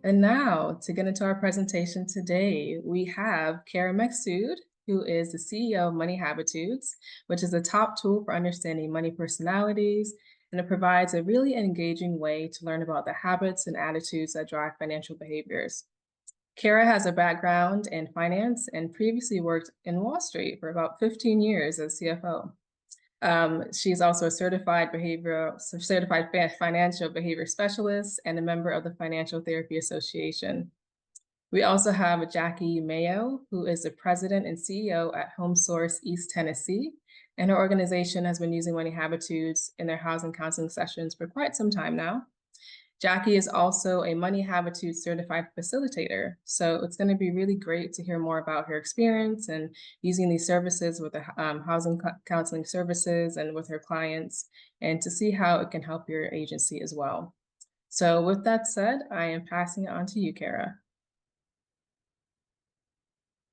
And now, to get into our presentation today, we have Kara Maksud, who is the CEO of Money Habitudes, which is a top tool for understanding money personalities, and it provides a really engaging way to learn about the habits and attitudes that drive financial behaviors. Kara has a background in finance and previously worked in Wall Street for about 15 years as CFO. She's also a certified financial behavior specialist and a member of the Financial Therapy Association. We also have Jackie Mayo, who is the president and CEO at HomeSource East Tennessee, and her organization has been using Money Habitudes in their housing counseling sessions for quite some time now. Jackie is also a Money Habitudes certified facilitator, so it's going to be really great to hear more about her experience and using these services with the housing counseling services and with her clients, and to see how it can help your agency as well. So with that said, I am passing it on to you, Kara.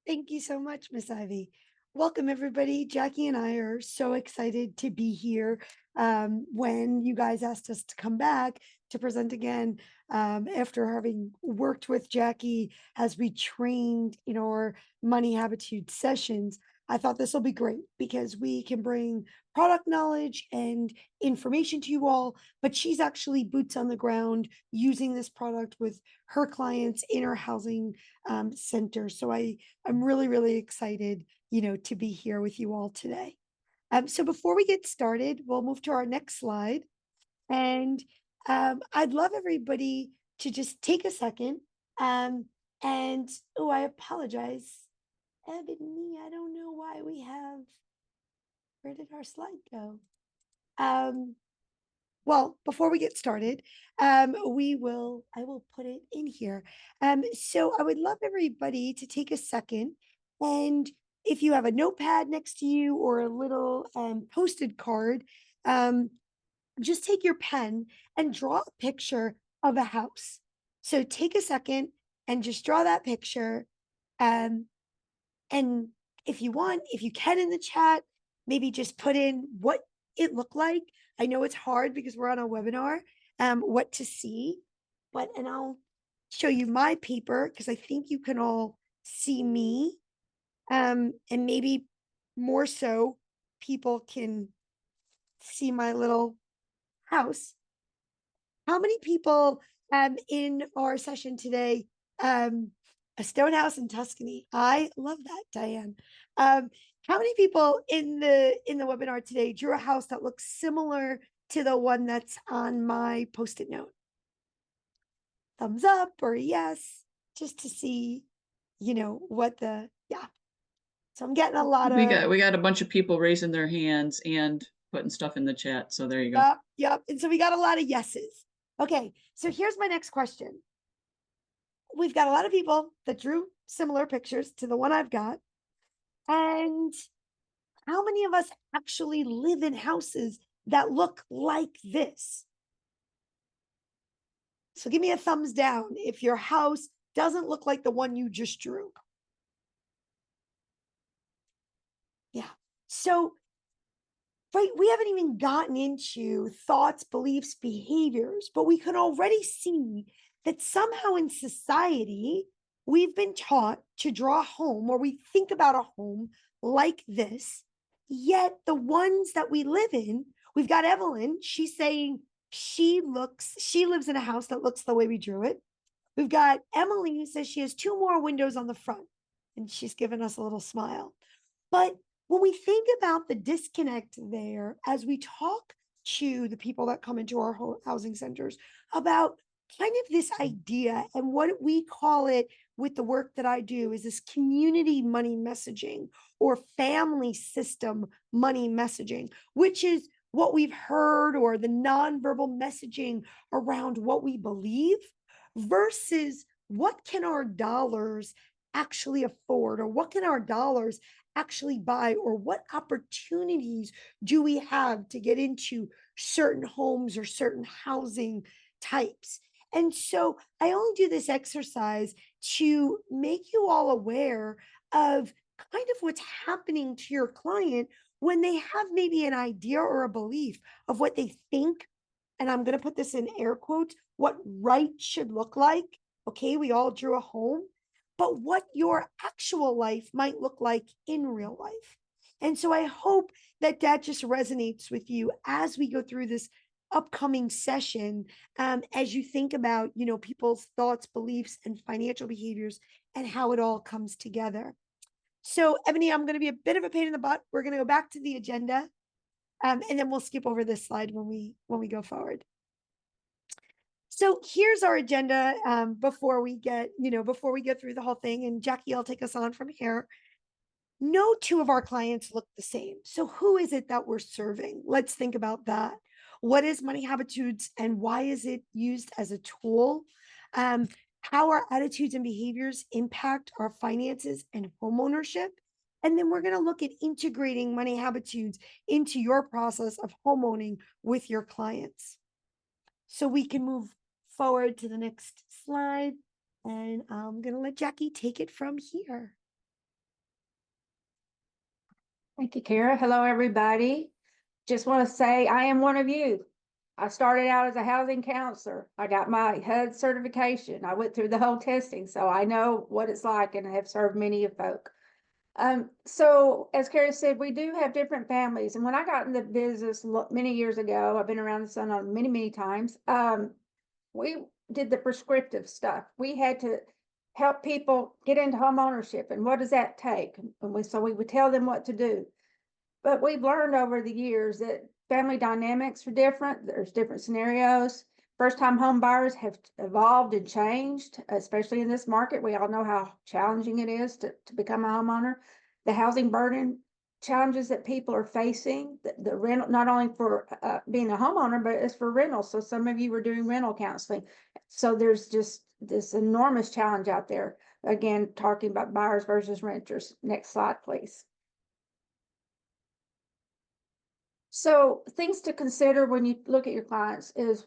Thank you so much, Miss Ivy. Welcome, everybody. Jackie and I are so excited to be here when you guys asked us to come back to present again after having worked with Jackie as we trained in our Money Habitude sessions. I thought this will be great because we can bring product knowledge and information to you all, but she's actually boots on the ground using this product with her clients in her housing center. So I'm really, really excited, to be here with you all today. So before we get started, we'll move to our next slide. And I'd love everybody to just take a second. I apologize. Ebony, I don't know why where did our slide go? Well, before we get started, I will put it in here. So I would love everybody to take a second, and if you have a notepad next to you or a little posted card, just take your pen and draw a picture of a house. So take a second and just draw that picture. And if you can in the chat, maybe just put in what it looked like. I know it's hard because we're on a webinar, what to see, and I'll show you my paper because I think you can all see me. And maybe more so people can see my little house. How many people in our session today, a stone house in Tuscany? I love that, Diane. How many people in the webinar today drew a house that looks similar to the one that's on my post-it note? Thumbs up or yes, just to see, yeah. So I'm getting a lot of. We got a bunch of people raising their hands and putting stuff in the chat. So there you go. Yep. And so we got a lot of yeses. Okay, so here's my next question. We've got a lot of people that drew similar pictures to the one I've got. And how many of us actually live in houses that look like this? So give me a thumbs down if your house doesn't look like the one you just drew. Yeah. So, right, we haven't even gotten into thoughts, beliefs, behaviors, but we can already see that somehow in society, we've been taught to draw a home, or we think about a home like this. Yet the ones that we live in, we've got Evelyn, she's saying she lives in a house that looks the way we drew it. We've got Emily who says she has 2 more windows on the front, and she's given us a little smile. But when we think about the disconnect there, as we talk to the people that come into our housing centers about kind of this idea, and what we call it with the work that I do is this community money messaging or family system money messaging, which is what we've heard, or the nonverbal messaging around what we believe versus what can our dollars actually afford, or what can our dollars actually buy, or what opportunities do we have to get into certain homes or certain housing types. And so I only do this exercise to make you all aware of kind of what's happening to your client when they have maybe an idea or a belief of what they think, and I'm going to put this in air quotes, what right should look like. Okay, we all drew a home, but what your actual life might look like in real life. And so I hope that that just resonates with you as we go through this upcoming session, as you think about, people's thoughts, beliefs, and financial behaviors and how it all comes together. So, Ebony, I'm going to be a bit of a pain in the butt. We're going to go back to the agenda, and then we'll skip over this slide when we go forward. So here's our agenda, before we get through the whole thing. And Jackie, I'll take us on from here. No two of our clients look the same. So who is it that we're serving? Let's think about that. What is Money Habitudes and why is it used as a tool? How our attitudes and behaviors impact our finances and homeownership. And then we're going to look at integrating Money Habitudes into your process of homeowning with your clients. So we can move forward to the next slide. And I'm going to let Jackie take it from here. Thank you, Kara. Hello, everybody. Just want to say I am one of you. I started out as a housing counselor. I got my HUD certification. I went through the whole testing, so I know what it's like and have served many of folk. So as Kara said, we do have different families. And when I got in the business many years ago, I've been around the sun on many times. We did the prescriptive stuff. We had to help people get into home ownership. And what does that take? And so we would tell them what to do. But we've learned over the years that family dynamics are different. There's different scenarios. First-time home buyers have evolved and changed, especially in this market. We all know how challenging it is to become a homeowner. The housing burden challenges that people are facing, the rental, not only for being a homeowner, but it's for rental. So some of you were doing rental counseling. So there's just this enormous challenge out there. Again, talking about buyers versus renters. Next slide, please. So things to consider when you look at your clients is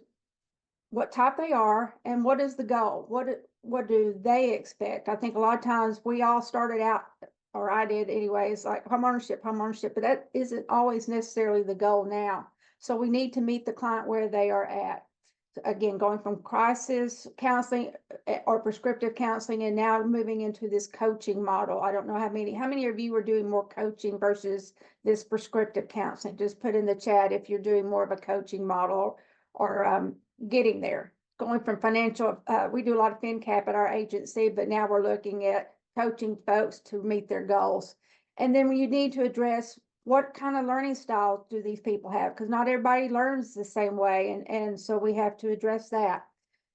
what type they are and what is the goal? What do they expect? I think a lot of times we all started out, or I did anyways, like home ownership, but that isn't always necessarily the goal now. So we need to meet the client where they are at. Again, going from crisis counseling or prescriptive counseling and now moving into this coaching model. I don't know how many of you are doing more coaching versus this prescriptive counseling. Just put in the chat if you're doing more of a coaching model or getting there. Going from financial, we do a lot of FinCap at our agency, but now we're looking at coaching folks to meet their goals. And then you need to address what kind of learning style do these people have? Because not everybody learns the same way. And so we have to address that.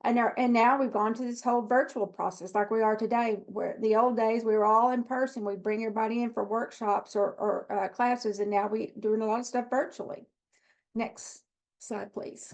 And now we've gone to this whole virtual process like we are today, where the old days we were all in person. We bring everybody in for workshops or classes, and now we doing a lot of stuff virtually. Next slide, please.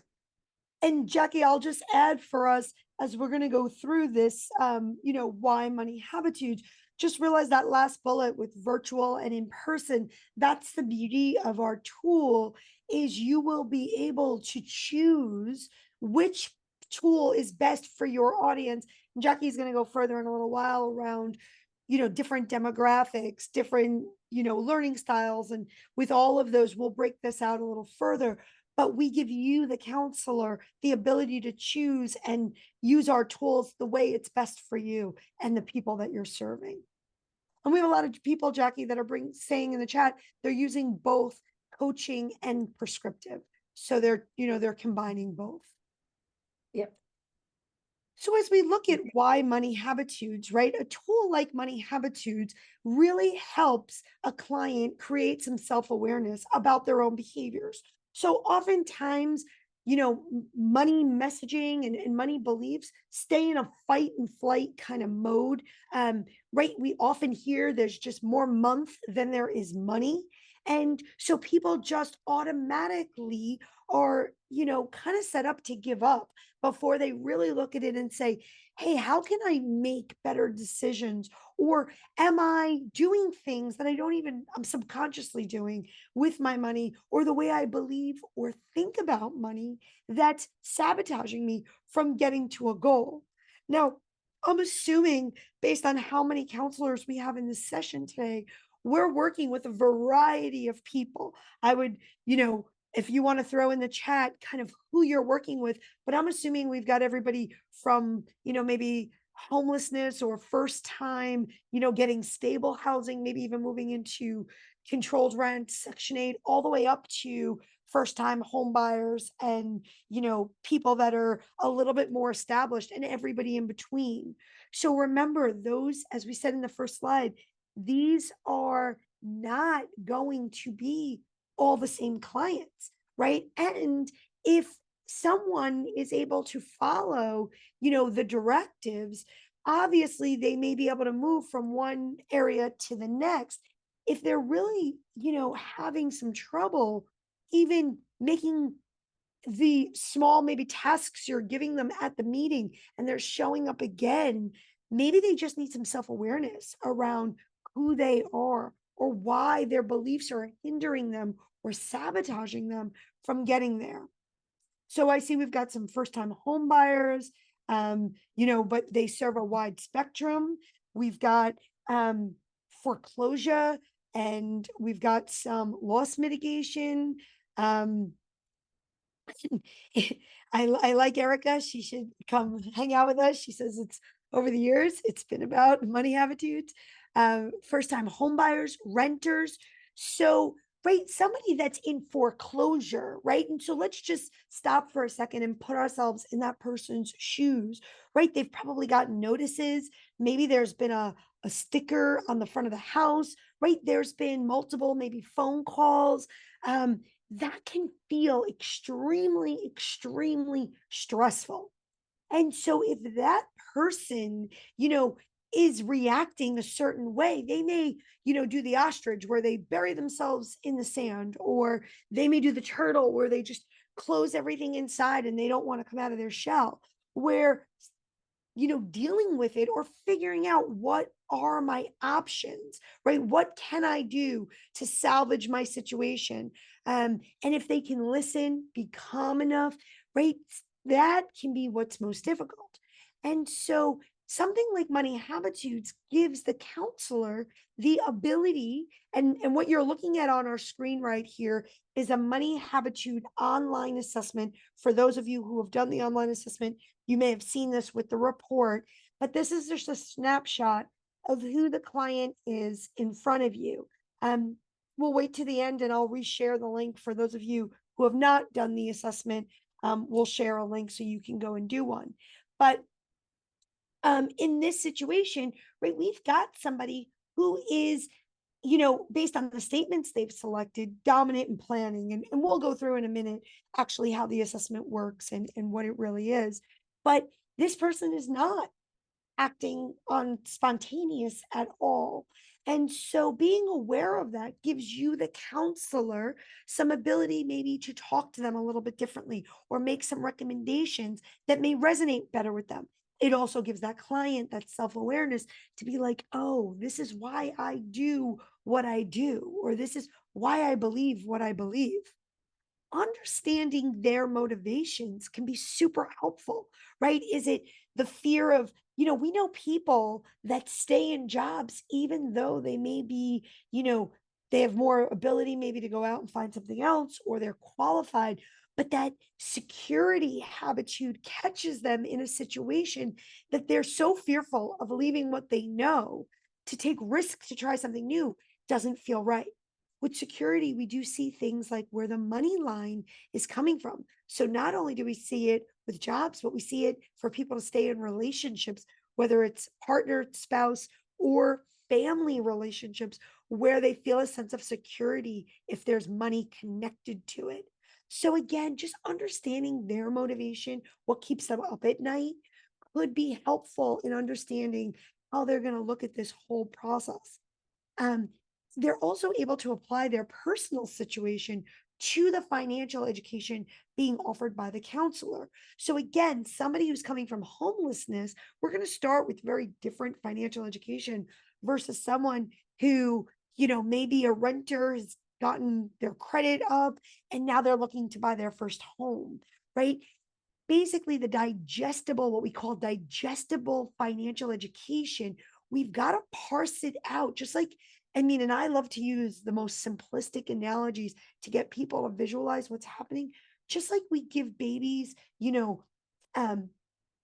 And Jackie, I'll just add for us as we're going to go through this, why Money Habitudes. Just realize that last bullet with virtual and in person, that's the beauty of our tool, is you will be able to choose which tool is best for your audience. And Jackie's going to go further in a little while around, different demographics, different, learning styles. And with all of those, we'll break this out a little further. But we give you, the counselor, the ability to choose and use our tools the way it's best for you and the people that you're serving. And we have a lot of people, Jackie, that are saying in the chat, they're using both coaching and prescriptive. So they're combining both. Yep. So as we look at why Money Habitudes, right? A tool like Money Habitudes really helps a client create some self-awareness about their own behaviors. So oftentimes, money messaging and money beliefs stay in a fight and flight kind of mode, right? We often hear there's just more month than there is money. And so people just automatically are, kind of set up to give up before they really look at it and say, hey, how can I make better decisions? Or am I doing things that I'm subconsciously doing with my money, or the way I believe or think about money that's sabotaging me from getting to a goal? Now, I'm assuming, based on how many counselors we have in this session today, we're working with a variety of people. I would, if you want to throw in the chat kind of who you're working with, but I'm assuming we've got everybody from, maybe homelessness or first time, getting stable housing, maybe even moving into controlled rent, Section 8, all the way up to first time home buyers and, people that are a little bit more established, and everybody in between. So remember, those, as we said in the first slide, these are not going to be all the same clients, right? And if someone is able to follow, the directives, obviously they may be able to move from one area to the next. If they're really, having some trouble even making the small maybe tasks you're giving them at the meeting, and they're showing up again, maybe they just need some self-awareness around who they are, or why their beliefs are hindering them or sabotaging them from getting there. So I see we've got some first-time home buyers, but they serve a wide spectrum. We've got foreclosure, and we've got some loss mitigation. Um, I like Erica. She should come hang out with us. She says it's over the years, it's been about money habitudes, first time home buyers, renters. So, right, somebody that's in foreclosure, right? And so let's just stop for a second and put ourselves in that person's shoes, right? They've probably gotten notices. Maybe there's been a sticker on the front of the house, right? There's been multiple, maybe phone calls. That can feel extremely, extremely stressful. And so if that person, is reacting a certain way, they may, do the ostrich where they bury themselves in the sand, or they may do the turtle where they just close everything inside and they don't want to come out of their shell, where dealing with it or figuring out what are my options, right? What can I do to salvage my situation? And if they can listen, be calm enough, right? That can be what's most difficult. And so something like Money Habitudes gives the counselor the ability, and what you're looking at on our screen right here is a Money Habitude online assessment. For those of you who have done the online assessment, you may have seen this with the report, but this is just a snapshot of who the client is in front of you. We'll wait to the end and I'll reshare the link for those of you who have not done the assessment. We'll share a link so you can go and do one. But in this situation, right, we've got somebody who is, based on the statements they've selected, dominant in planning. And we'll go through in a minute actually how the assessment works and what it really is. But this person is not acting on spontaneous at all. And so being aware of that gives you, the counselor, some ability maybe to talk to them a little bit differently or make some recommendations that may resonate better with them. It also gives that client that self-awareness to be like, oh, this is why I do what I do, or this is why I believe what I believe. Understanding their motivations can be super helpful, right? Is it the fear of, we know people that stay in jobs even though they may be, they have more ability maybe to go out and find something else, or they're qualified, but that security habitude catches them in a situation that they're so fearful of leaving what they know to take risks to try something new doesn't feel right. With security, we do see things like where the money line is coming from. So not only do we see it with jobs, but we see it for people to stay in relationships, whether it's partner, spouse, or family relationships, where they feel a sense of security if there's money connected to it. So again, just understanding their motivation, what keeps them up at night, could be helpful in understanding how they're going to look at this whole process. they're also able to apply their personal situation to the financial education being offered by the counselor. So again, somebody who's coming from homelessness, we're going to start with very different financial education versus someone who, maybe a renter has gotten their credit up and now they're looking to buy their first home, right? Basically, what we call digestible financial education, we've got to parse it out. And I love to use the most simplistic analogies to get people to visualize what's happening. Just like we give babies, um,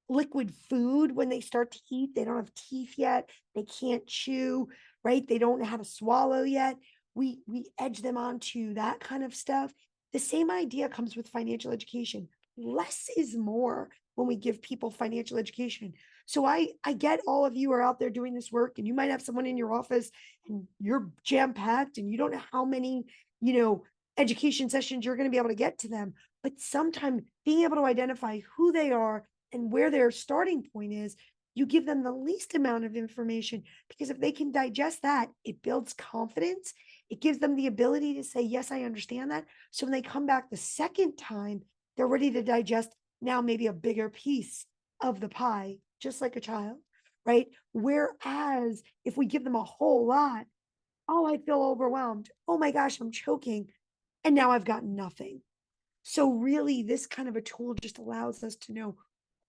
liquid food when they start to eat, they don't have teeth yet, they can't chew, right? They don't know how to swallow yet. We edge them onto that kind of stuff. The same idea comes with financial education. Less is more when we give people financial education. So I get all of you are out there doing this work, and you might have someone in your office and you're jam-packed and you don't know how many, education sessions you're going to be able to get to them. But sometimes being able to identify who they are and where their starting point is, you give them the least amount of information, because if they can digest that, it builds confidence. It gives them the ability to say, yes, I understand that. So when they come back the second time, they're ready to digest now maybe a bigger piece of the pie, just like a child, right? Whereas if we give them a whole lot, oh, I feel overwhelmed. Oh my gosh, I'm choking. And now I've got nothing. So really, this kind of a tool just allows us to know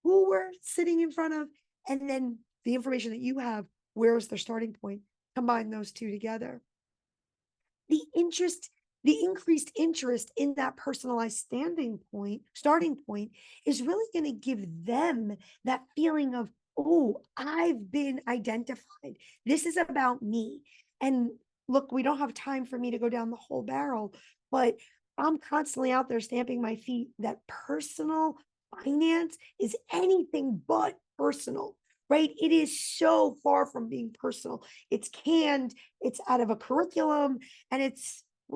who we're sitting in front of, and then the information that you have, where's their starting point? Combine those two together. The increased interest in that personalized starting point is really going to give them that feeling of, oh, I've been identified. This is about me. And look, we don't have time for me to go down the whole barrel, but I'm constantly out there stamping my feet that personal finance is anything but personal, right? It is so far from being personal. It's canned, it's out of a curriculum, and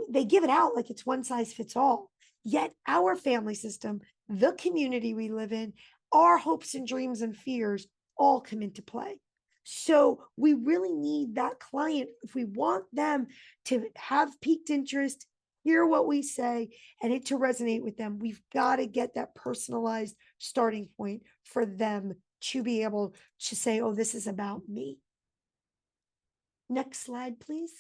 they give it out like it's one size fits all. Yet our family system, the community we live in, our hopes and dreams and fears all come into play. So we really need that client, if we want them to have piqued interest, hear what we say, and it to resonate with them, we've got to get that personalized starting point for them to be able to say, oh, this is about me. Next slide, please.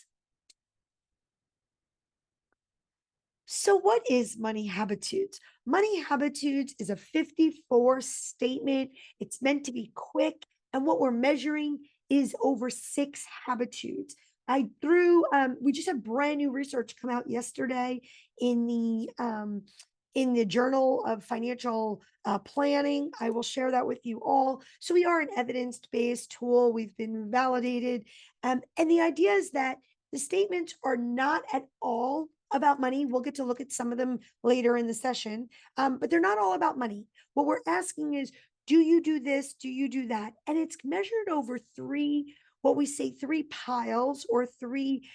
So what is Money Habitudes? Money Habitudes is a 54 statement. It's meant to be quick. And what we're measuring is over 6 habitudes. We just had brand new research come out yesterday in the Journal of Financial Planning. I will share that with you all. So we are an evidence-based tool. We've been validated. And the idea is that the statements are not at all about money. We'll get to look at some of them later in the session, but they're not all about money. What we're asking is, do you do this? Do you do that? And it's measured over what we say, 3 piles or 3,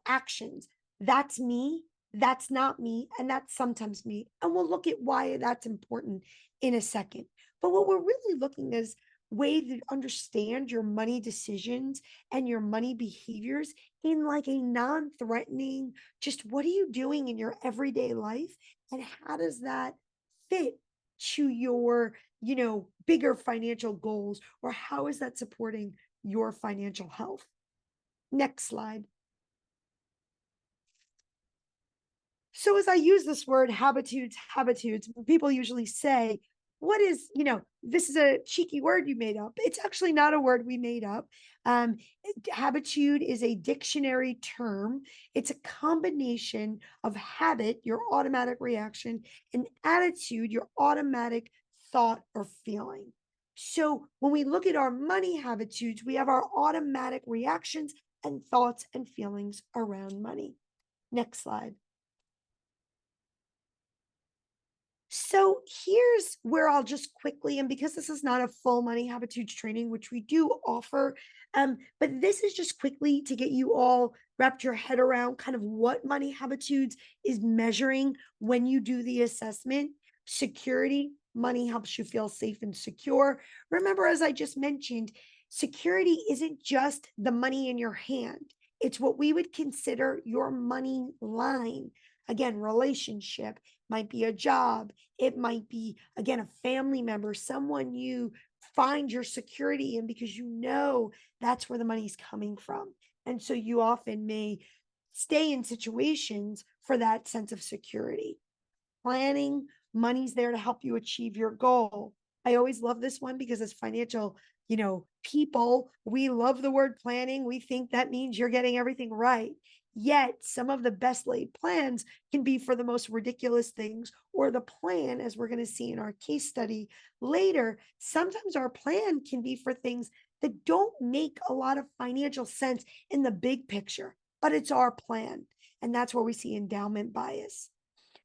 actions. That's me, that's not me, and that's sometimes me. And we'll look at why that's important in a second. But what we're really looking is way to understand your money decisions and your money behaviors in like a non-threatening, just what are you doing in your everyday life? And how does that fit to your, bigger financial goals, or how is that supporting your financial health? Next slide. So as I use this word habitudes, people usually say, what is, this is a cheeky word you made up. It's actually not a word we made up. Habitude is a dictionary term. It's a combination of habit, your automatic reaction, and attitude, your automatic thought or feeling. So when we look at our money habitudes, we have our automatic reactions and thoughts and feelings around money. Next slide. So here's where I'll just quickly, and because this is not a full money habitudes training, which we do offer, but this is just quickly to get you all wrapped your head around kind of what money habitudes is measuring when you do the assessment. Security, money helps you feel safe and secure. Remember, as I just mentioned, security isn't just the money in your hand. It's what we would consider your money line. Again, relationship, might be a job. It might be, again, a family member, someone you find your security in because you know that's where the money's coming from. And so you often may stay in situations for that sense of security. Planning, money's there to help you achieve your goal. I always love this one because as financial, people, we love the word planning. We think that means you're getting everything right. Yet some of the best laid plans can be for the most ridiculous things, or the plan, as we're going to see in our case study later, sometimes our plan can be for things that don't make a lot of financial sense in the big picture, but it's our plan. And that's where we see endowment bias.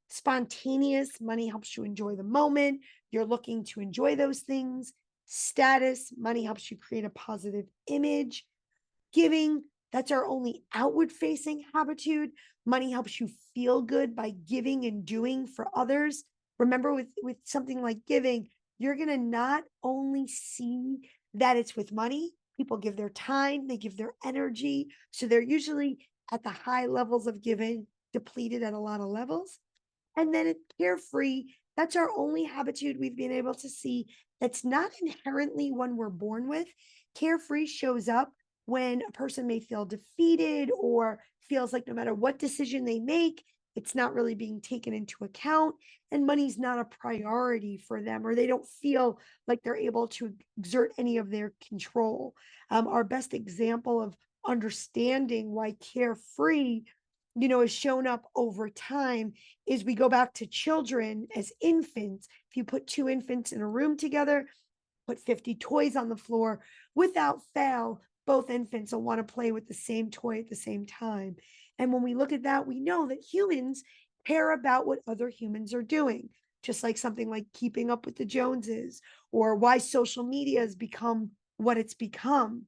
Spontaneous money helps you enjoy the moment. You're looking to enjoy those things. Status, money helps you create a positive image. Giving, that's our only outward facing habitude. Money helps you feel good by giving and doing for others. Remember, with something like giving, you're going to not only see that it's with money, people give their time, they give their energy. So they're usually at the high levels of giving, depleted at a lot of levels. And then it's carefree. That's our only habitude we've been able to see that's not inherently one we're born with. Carefree shows up when a person may feel defeated or feels like no matter what decision they make, it's not really being taken into account and money's not a priority for them, or they don't feel like they're able to exert any of their control. Our best example of understanding why carefree has shown up over time is we go back to children as infants. If you put two infants in a room together, put 50 toys on the floor, without fail, both infants will want to play with the same toy at the same time. And when we look at that, we know that humans care about what other humans are doing, just like something like keeping up with the Joneses, or why social media has become what it's become.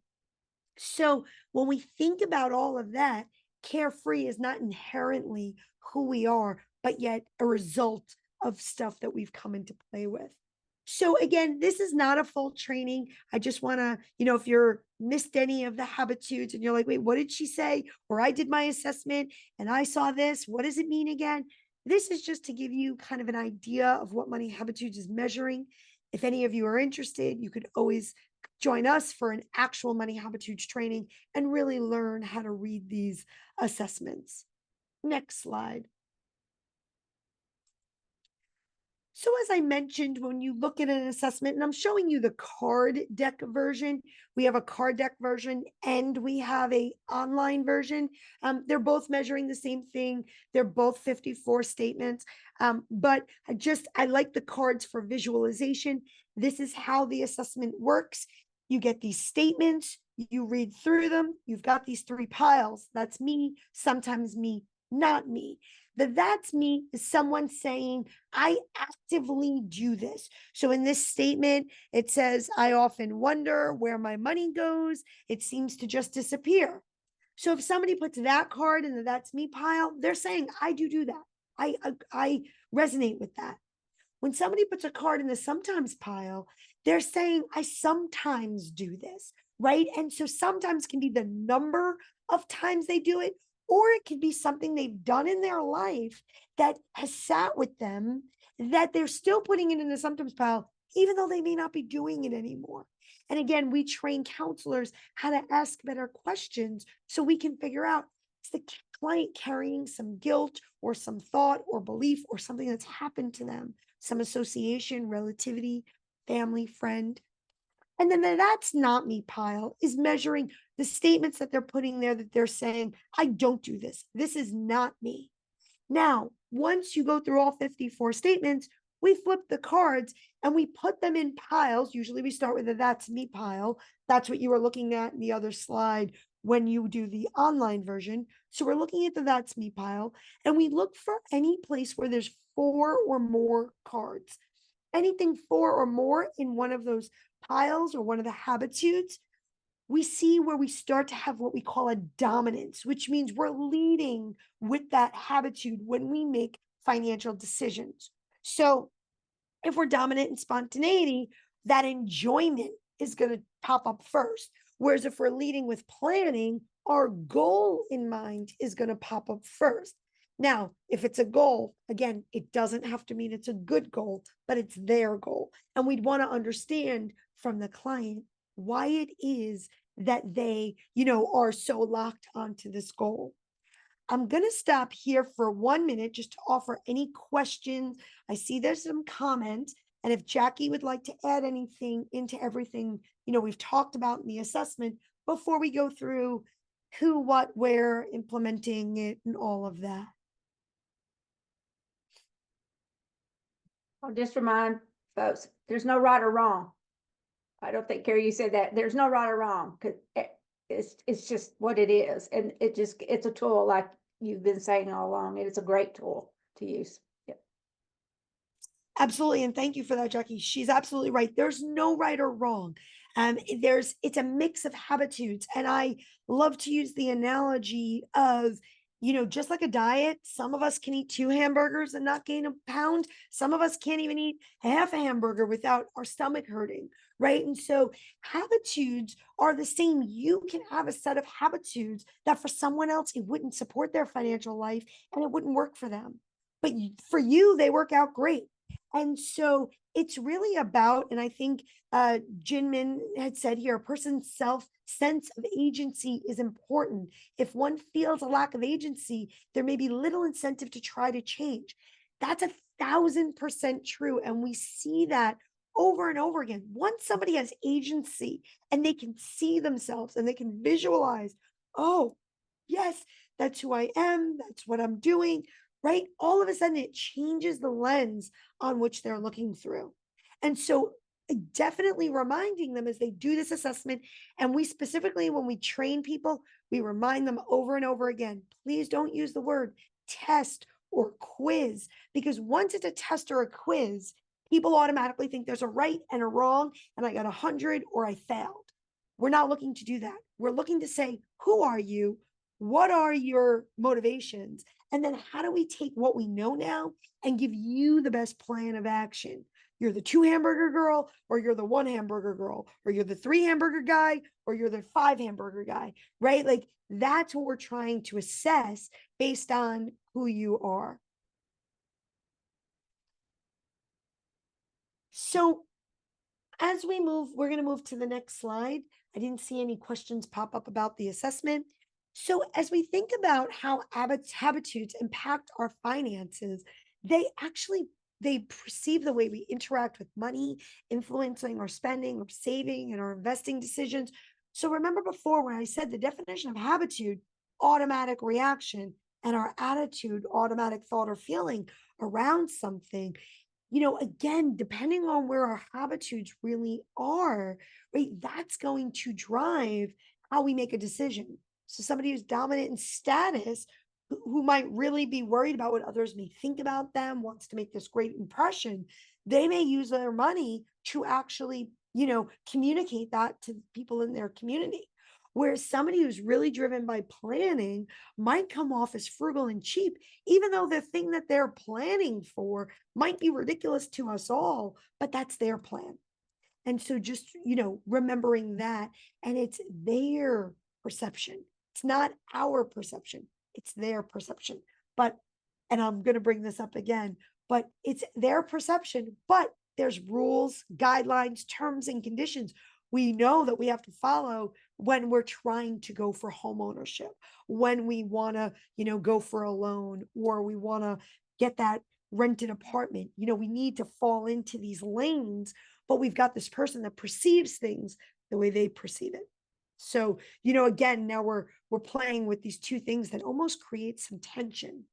So when we think about all of that, carefree is not inherently who we are, but yet a result of stuff that we've come into play with. So again, this is not a full training. I just want to, if you're missed any of the habitudes and you're like, wait, what did she say? Or I did my assessment and I saw this. What does it mean again? This is just to give you kind of an idea of what Money Habitudes is measuring. If any of you are interested, you could always join us for an actual Money Habitudes training and really learn how to read these assessments. Next slide. So as I mentioned, when you look at an assessment, and I'm showing you the card deck version, we have a card deck version and we have a online version. They're both measuring the same thing. They're both 54 statements, but I like the cards for visualization. This is how the assessment works. You get these statements, you read through them. You've got these three piles. That's me, sometimes me, not me. That's me is someone saying, I actively do this. So in this statement, it says, I often wonder where my money goes. It seems to just disappear. So if somebody puts that card in the that's me pile, they're saying, I do that. I resonate with that. When somebody puts a card in the sometimes pile, they're saying, I sometimes do this, right? And so sometimes can be the number of times they do it, or it could be something they've done in their life that has sat with them that they're still putting it in the sometimes pile, even though they may not be doing it anymore. And again, we train counselors how to ask better questions so we can figure out, is the client carrying some guilt or some thought or belief or something that's happened to them, some association, relativity, family, friend. And then the that's not me pile is measuring the statements that they're putting there that they're saying, I don't do this. This is not me. Now, once you go through all 54 statements, we flip the cards and we put them in piles. Usually we start with the that's me pile. That's what you were looking at in the other slide when you do the online version. So we're looking at the that's me pile and we look for any place where there's 4 or more cards. Anything 4 or more in one of those piles or one of the habitudes, we see where we start to have what we call a dominance, which means we're leading with that habitude when we make financial decisions. So if we're dominant in spontaneity, that enjoyment is going to pop up first. Whereas if we're leading with planning, our goal in mind is going to pop up first. Now, if it's a goal, again, it doesn't have to mean it's a good goal, but it's their goal. And we'd want to understand from the client why it is that they, are so locked onto this goal. I'm going to stop here for 1 minute just to offer any questions. I see there's some comments. And if Jackie would like to add anything into everything, we've talked about in the assessment before we go through who, what, where, implementing it, and all of that. I'll just remind folks, there's no right or wrong. I don't think, Carrie, you said that. There's no right or wrong, because it's just what it is. And it's a tool, like you've been saying all along, and it's a great tool to use. Yep. Absolutely. And thank you for that, Jackie. She's absolutely right. There's no right or wrong. It's a mix of habitudes. And I love to use the analogy of, just like a diet, some of us can eat 2 hamburgers and not gain a pound. Some of us can't even eat half a hamburger without our stomach hurting, right? And so habitudes are the same. You can have a set of habitudes that for someone else, it wouldn't support their financial life and it wouldn't work for them. But for you, they work out great. And so it's really about, and I think Jinmin had said here, a person's sense of agency is important. If one feels a lack of agency, there may be little incentive to try to change. That's 1,000% true. And we see that over and over again. Once somebody has agency and they can see themselves and they can visualize, oh, yes, that's who I am. That's what I'm doing. Right? All of a sudden, it changes the lens on which they're looking through. And so, definitely reminding them as they do this assessment, and we specifically, when we train people, we remind them over and over again, please don't use the word test or quiz, because once it's a test or a quiz, people automatically think there's a right and a wrong, and I got 100 or I failed. We're not looking to do that. We're looking to say, who are you? What are your motivations? And then how do we take what we know now and give you the best plan of action? You're the 2 hamburger girl, or you're the 1 hamburger girl, or you're the 3 hamburger guy, or you're the 5 hamburger guy, right? Like that's what we're trying to assess based on who you are. So as we move, we're going to move to the next slide. I didn't see any questions pop up about the assessment. So as we think about how habitudes impact our finances, they perceive the way we interact with money, influencing our spending, our saving, and our investing decisions. So remember before when I said the definition of habitude, automatic reaction, and our attitude, automatic thought or feeling around something. Again, depending on where our habitudes really are, right, that's going to drive how we make a decision. So somebody who's dominant in status, who might really be worried about what others may think about them, wants to make this great impression, they may use their money to actually, communicate that to people in their community. Whereas somebody who's really driven by planning might come off as frugal and cheap, even though the thing that they're planning for might be ridiculous to us all, but that's their plan. And so just, remembering that, and it's their perception. It's not our perception, it's their perception. And I'm going to bring this up again, but it's their perception, but there's rules, guidelines, terms, and conditions we know that we have to follow when we're trying to go for home ownership, when we want to, go for a loan, or we want to get that rented apartment. We need to fall into these lanes, but we've got this person that perceives things the way they perceive it. So, again, now we're playing with these two things that almost create some tension.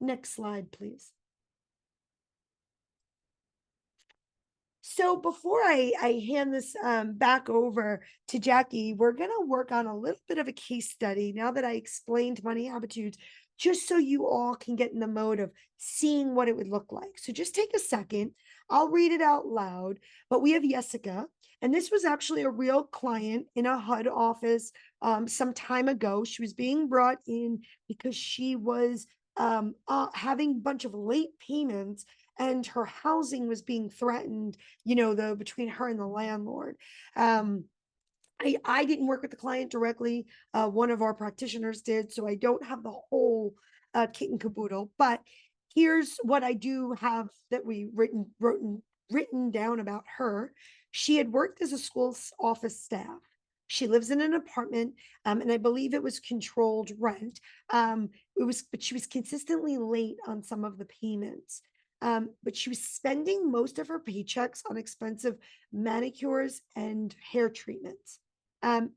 Next slide, please. So before I hand this back over to Jackie, we're going to work on a little bit of a case study now that I explained money habitudes, just so you all can get in the mode of seeing what it would look like. So just take a second. I'll read it out loud, but we have Jessica, and this was actually a real client in a HUD office some time ago. She was being brought in because she was having a bunch of late payments, and her housing was being threatened, between her and the landlord. I didn't work with the client directly. One of our practitioners did, so I don't have the whole kit and caboodle. But here's what I do have that we written down about her. She had worked as a school office staff. She lives in an apartment, and I believe it was controlled rent. But she was consistently late on some of the payments. But she was spending most of her paychecks on expensive manicures and hair treatments. Um,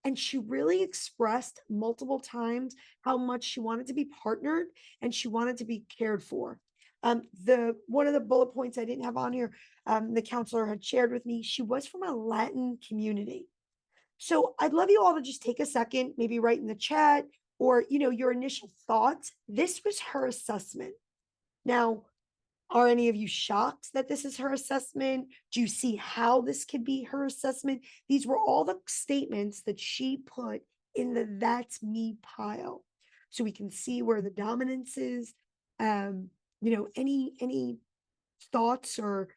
and she really expressed multiple times how much she wanted to be partnered and she wanted to be cared for. The one of the bullet points I didn't have on here, the counselor had shared with me, she was from a Latin community. So I'd love you all to just take a second, maybe write in the chat or, your initial thoughts. This was her assessment. Now, are any of you shocked that this is her assessment? Do you see how this could be her assessment? These were all the statements that she put in the "that's me" pile. So we can see where the dominance is. Any thoughts or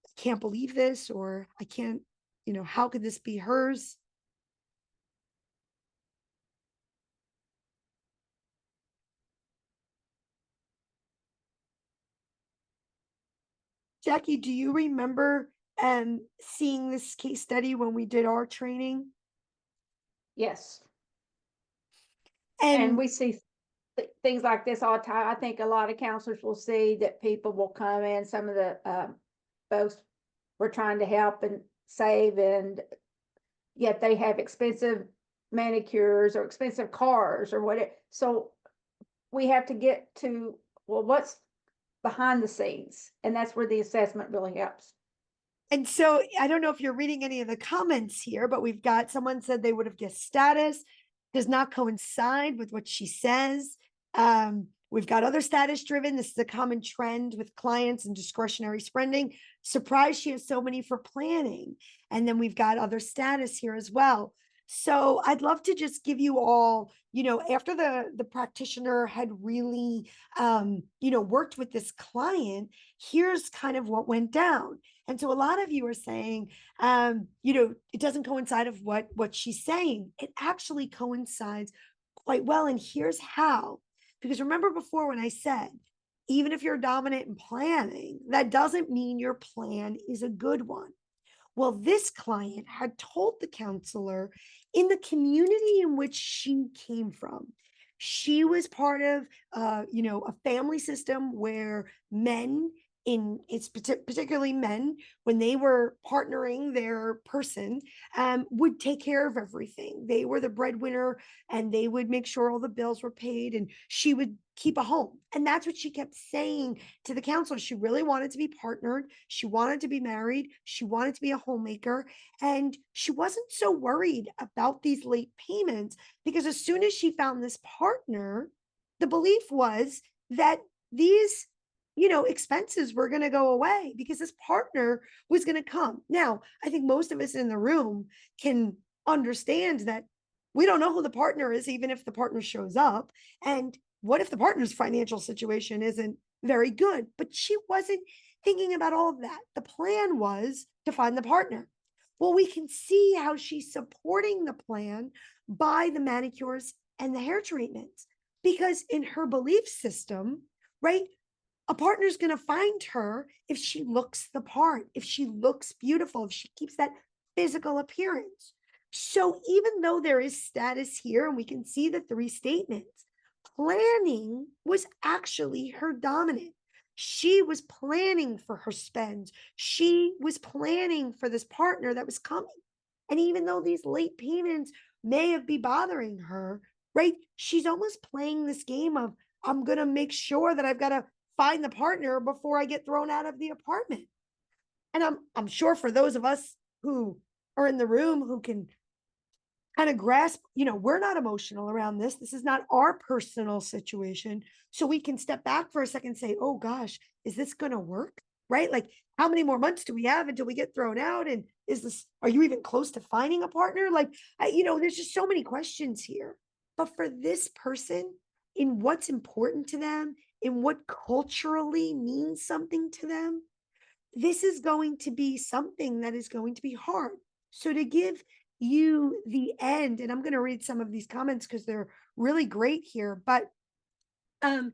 "I can't believe this" or "I can't, how could this be hers?" Jackie, do you remember seeing this case study when we did our training? Yes. And And we see things like this all the time. I think a lot of counselors will see that people will come in, some of the folks were trying to help and save, and yet they have expensive manicures or expensive cars or whatever. So we have to get to, well, what's behind the scenes? And that's where the assessment really helps. And so I don't know if you're reading any of the comments here, but we've got someone said they would have guessed status does not coincide with what she says. We've got other status driven. This is a common trend with clients and discretionary spending. Surprised she has so many for planning. And then we've got other status here as well. So I'd love to just give you all, after the practitioner had really, worked with this client, here's kind of what went down. And so a lot of you are saying, it doesn't coincide of what she's saying. It actually coincides quite well. And here's how. Because remember before when I said, even if you're dominant in planning, that doesn't mean your plan is a good one. Well, this client had told the counselor in the community in which she came from, she was part of, a family system where men particularly men, when they were partnering their person, would take care of everything. They were the breadwinner and they would make sure all the bills were paid and she would keep a home. And that's what she kept saying to the counselor. She really wanted to be partnered. She wanted to be married. She wanted to be a homemaker. And she wasn't so worried about these late payments because as soon as she found this partner, the belief was that these expenses were going to go away because this partner was going to come. Now, I think most of us in the room can understand that we don't know who the partner is, even if the partner shows up. And what if the partner's financial situation isn't very good? But she wasn't thinking about all of that. The plan was to find the partner. Well, we can see how she's supporting the plan by the manicures and the hair treatments because in her belief system, right? A partner's going to find her if she looks the part, if she looks beautiful, if she keeps that physical appearance. So even though there is status here and we can see the three statements, planning was actually her dominant. She was planning for her spends. She was planning for this partner that was coming. And even though these late payments may have been bothering her, right? She's almost playing this game of, I'm going to make sure that I've got to find the partner before I get thrown out of the apartment. And I'm sure for those of us who are in the room who can kind of grasp, we're not emotional around this. This is not our personal situation. So we can step back for a second and say, oh gosh, is this going to work? Right? Like, how many more months do we have until we get thrown out? And are you even close to finding a partner? Like, there's just so many questions here. But for this person, in what's important to them, in what culturally means something to them, this is going to be something that is going to be hard. So to give you the end, and I'm going to read some of these comments because they're really great here, but um,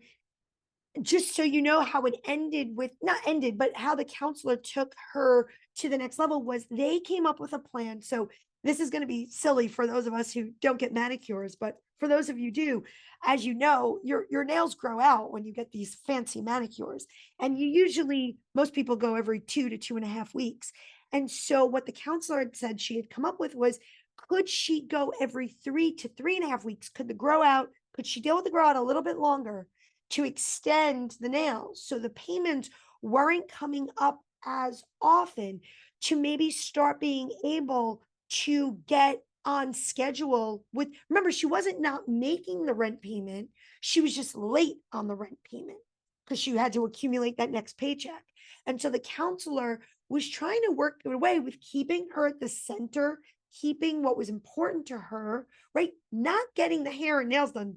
just so you know how it ended with, not ended, but how the counselor took her to the next level was they came up with a plan. So this is going to be silly for those of us who don't get manicures, but for those of you do, as you know, your nails grow out when you get these fancy manicures. And you usually, most people go every 2 to 2.5 weeks. And so what the counselor had said she had come up with was, could she go every 3 to 3.5 weeks? Could the grow out, could she deal with the grow out a little bit longer to extend the nails so the payments weren't coming up as often, to maybe start being able to get on schedule with, remember, she wasn't not making the rent payment, she was just late on the rent payment because she had to accumulate that next paycheck. And so the counselor was trying to work away with keeping her at the center, keeping what was important to her, right? Not getting the hair and nails done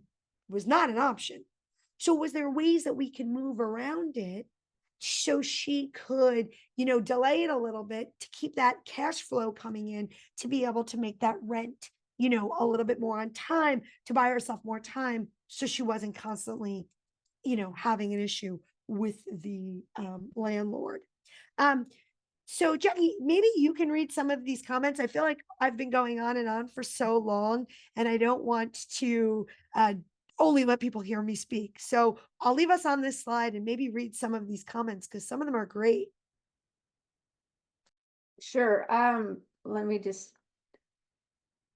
was not an option. So was there ways that we can move around it so she could, delay it a little bit to keep that cash flow coming in, to be able to make that rent, a little bit more on time, to buy herself more time so she wasn't constantly, having an issue with the landlord. So Jackie, maybe you can read some of these comments. I feel like I've been going on and on for so long, and I don't want to only let people hear me speak. So I'll leave us on this slide and maybe read some of these comments because some of them are great. Sure. Let me just,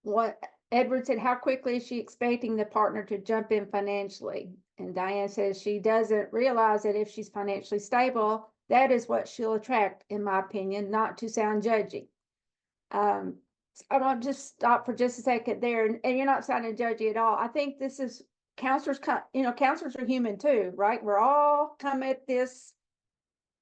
what Edward said, how quickly is she expecting the partner to jump in financially? And Diane says she doesn't realize that if she's financially stable, that is what she'll attract, in my opinion, not to sound judgy. I want to just stop for just a second there, and you're not sounding judgy at all. I think this is counselors, counselors are human too, right? We're all come at this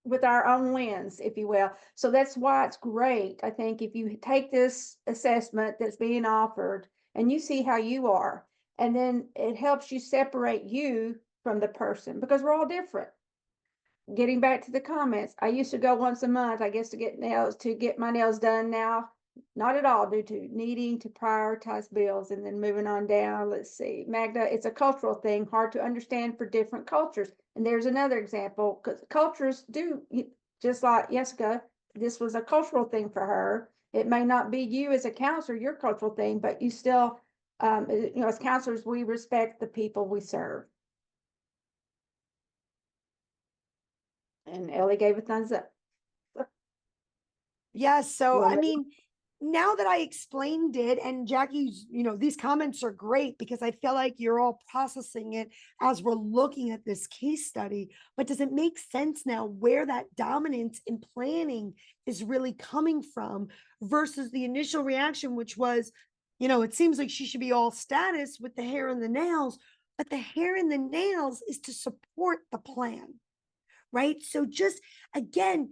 with our own lens, if you will. So that's why it's great. I think if you take this assessment that's being offered and you see how you are, and then it helps you separate you from the person, because we're all different. Getting back to the comments, I used to go once a month, I guess, to get my nails done. Now, not at all, due to needing to prioritize bills. And then moving on down, let's see, Magda, it's a cultural thing, hard to understand for different cultures. And there's another example, because cultures do, just like Jessica, this was a cultural thing for her. It may not be you as a counselor, your cultural thing, but you still, as counselors, we respect the people we serve. And Ellie gave a thumbs up. Yeah. So, Well, I mean, now that I explained it, and Jackie's, these comments are great because I feel like you're all processing it as we're looking at this case study. But does it make sense now where that dominance in planning is really coming from versus the initial reaction, which was, it seems like she should be all status with the hair and the nails, but the hair and the nails is to support the plan, right? So just again,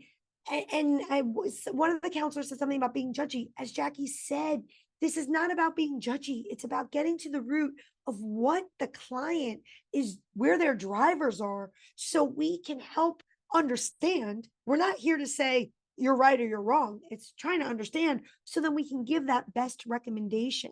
and I was, one of the counselors said something about being judgy. As Jackie said, this is not about being judgy. It's about getting to the root of what the client is, where their drivers are, so we can help understand. We're not here to say you're right or you're wrong. It's trying to understand so then we can give that best recommendation.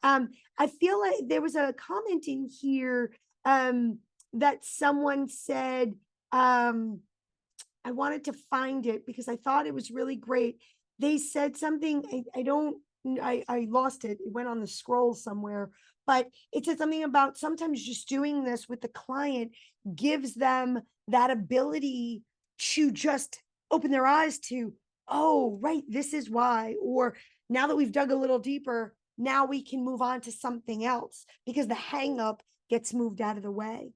I feel like there was a comment in here that someone said, I wanted to find it because I thought it was really great. They said something, I lost it. It went on the scroll somewhere, but it said something about sometimes just doing this with the client gives them that ability to just open their eyes to, oh, right, this is why. Or now that we've dug a little deeper, now we can move on to something else because the hang up gets moved out of the way.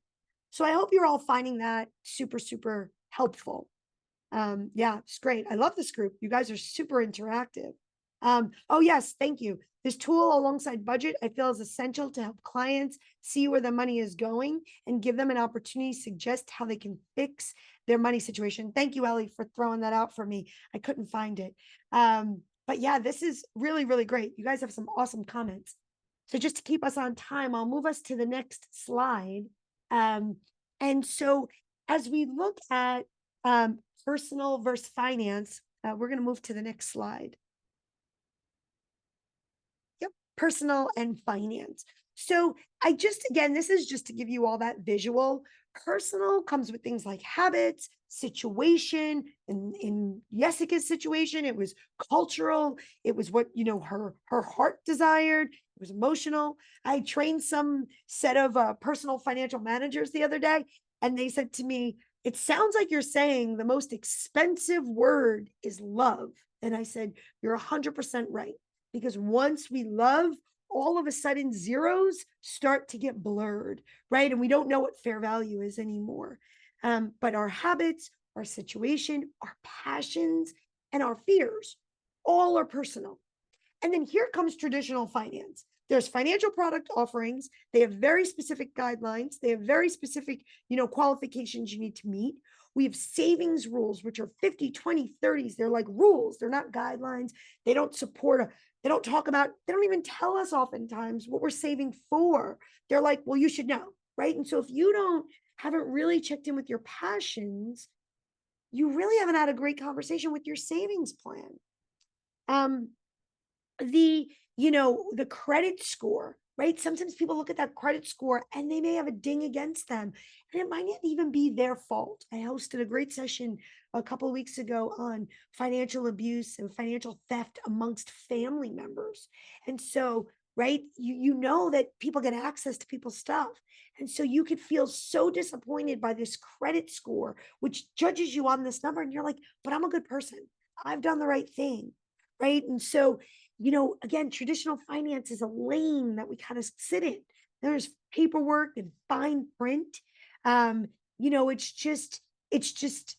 So I hope you're all finding that super, super helpful. Yeah, it's great. I love this group. You guys are super interactive. Oh yes, thank you. This tool alongside budget, I feel is essential to help clients see where the money is going and give them an opportunity to suggest how they can fix their money situation. Thank you, Ellie, for throwing that out for me. I couldn't find it. But yeah, this is really, really great. You guys have some awesome comments. So just to keep us on time, I'll move us to the next slide. And so as we look at personal versus finance, we're going to move to the next slide. personal, and finance. So again, this is just to give you all that visual. Personal comes with things like habits, situation. In Jessica's situation, it was cultural. It was what, her heart desired. It was emotional. I trained some set of personal financial managers the other day, and they said to me, it sounds like you're saying the most expensive word is love. And I said, you're 100% right. Because once we love, all of a sudden zeros start to get blurred, right? And we don't know what fair value is anymore. But our habits, our situation, our passions, and our fears all are personal. And then here comes traditional finance. There's financial product offerings. They have very specific guidelines. They have very specific, qualifications you need to meet. We have savings rules, which are 50, 20, 30s. They're like rules. They're not guidelines. They don't they don't talk about, they don't even tell us oftentimes what we're saving for. They're like, well, you should know, right? And so if you haven't really checked in with your passions, you really haven't had a great conversation with your savings plan. The credit score, right? Sometimes people look at that credit score and they may have a ding against them, and it might not even be their fault. I hosted a great session a couple of weeks ago on financial abuse and financial theft amongst family members. And so, right, you know that people get access to people's stuff. And so you could feel so disappointed by this credit score, which judges you on this number. And you're like, but I'm a good person. I've done the right thing. Right. And so, again, traditional finance is a lane that we kind of sit in. There's paperwork and fine print. It's just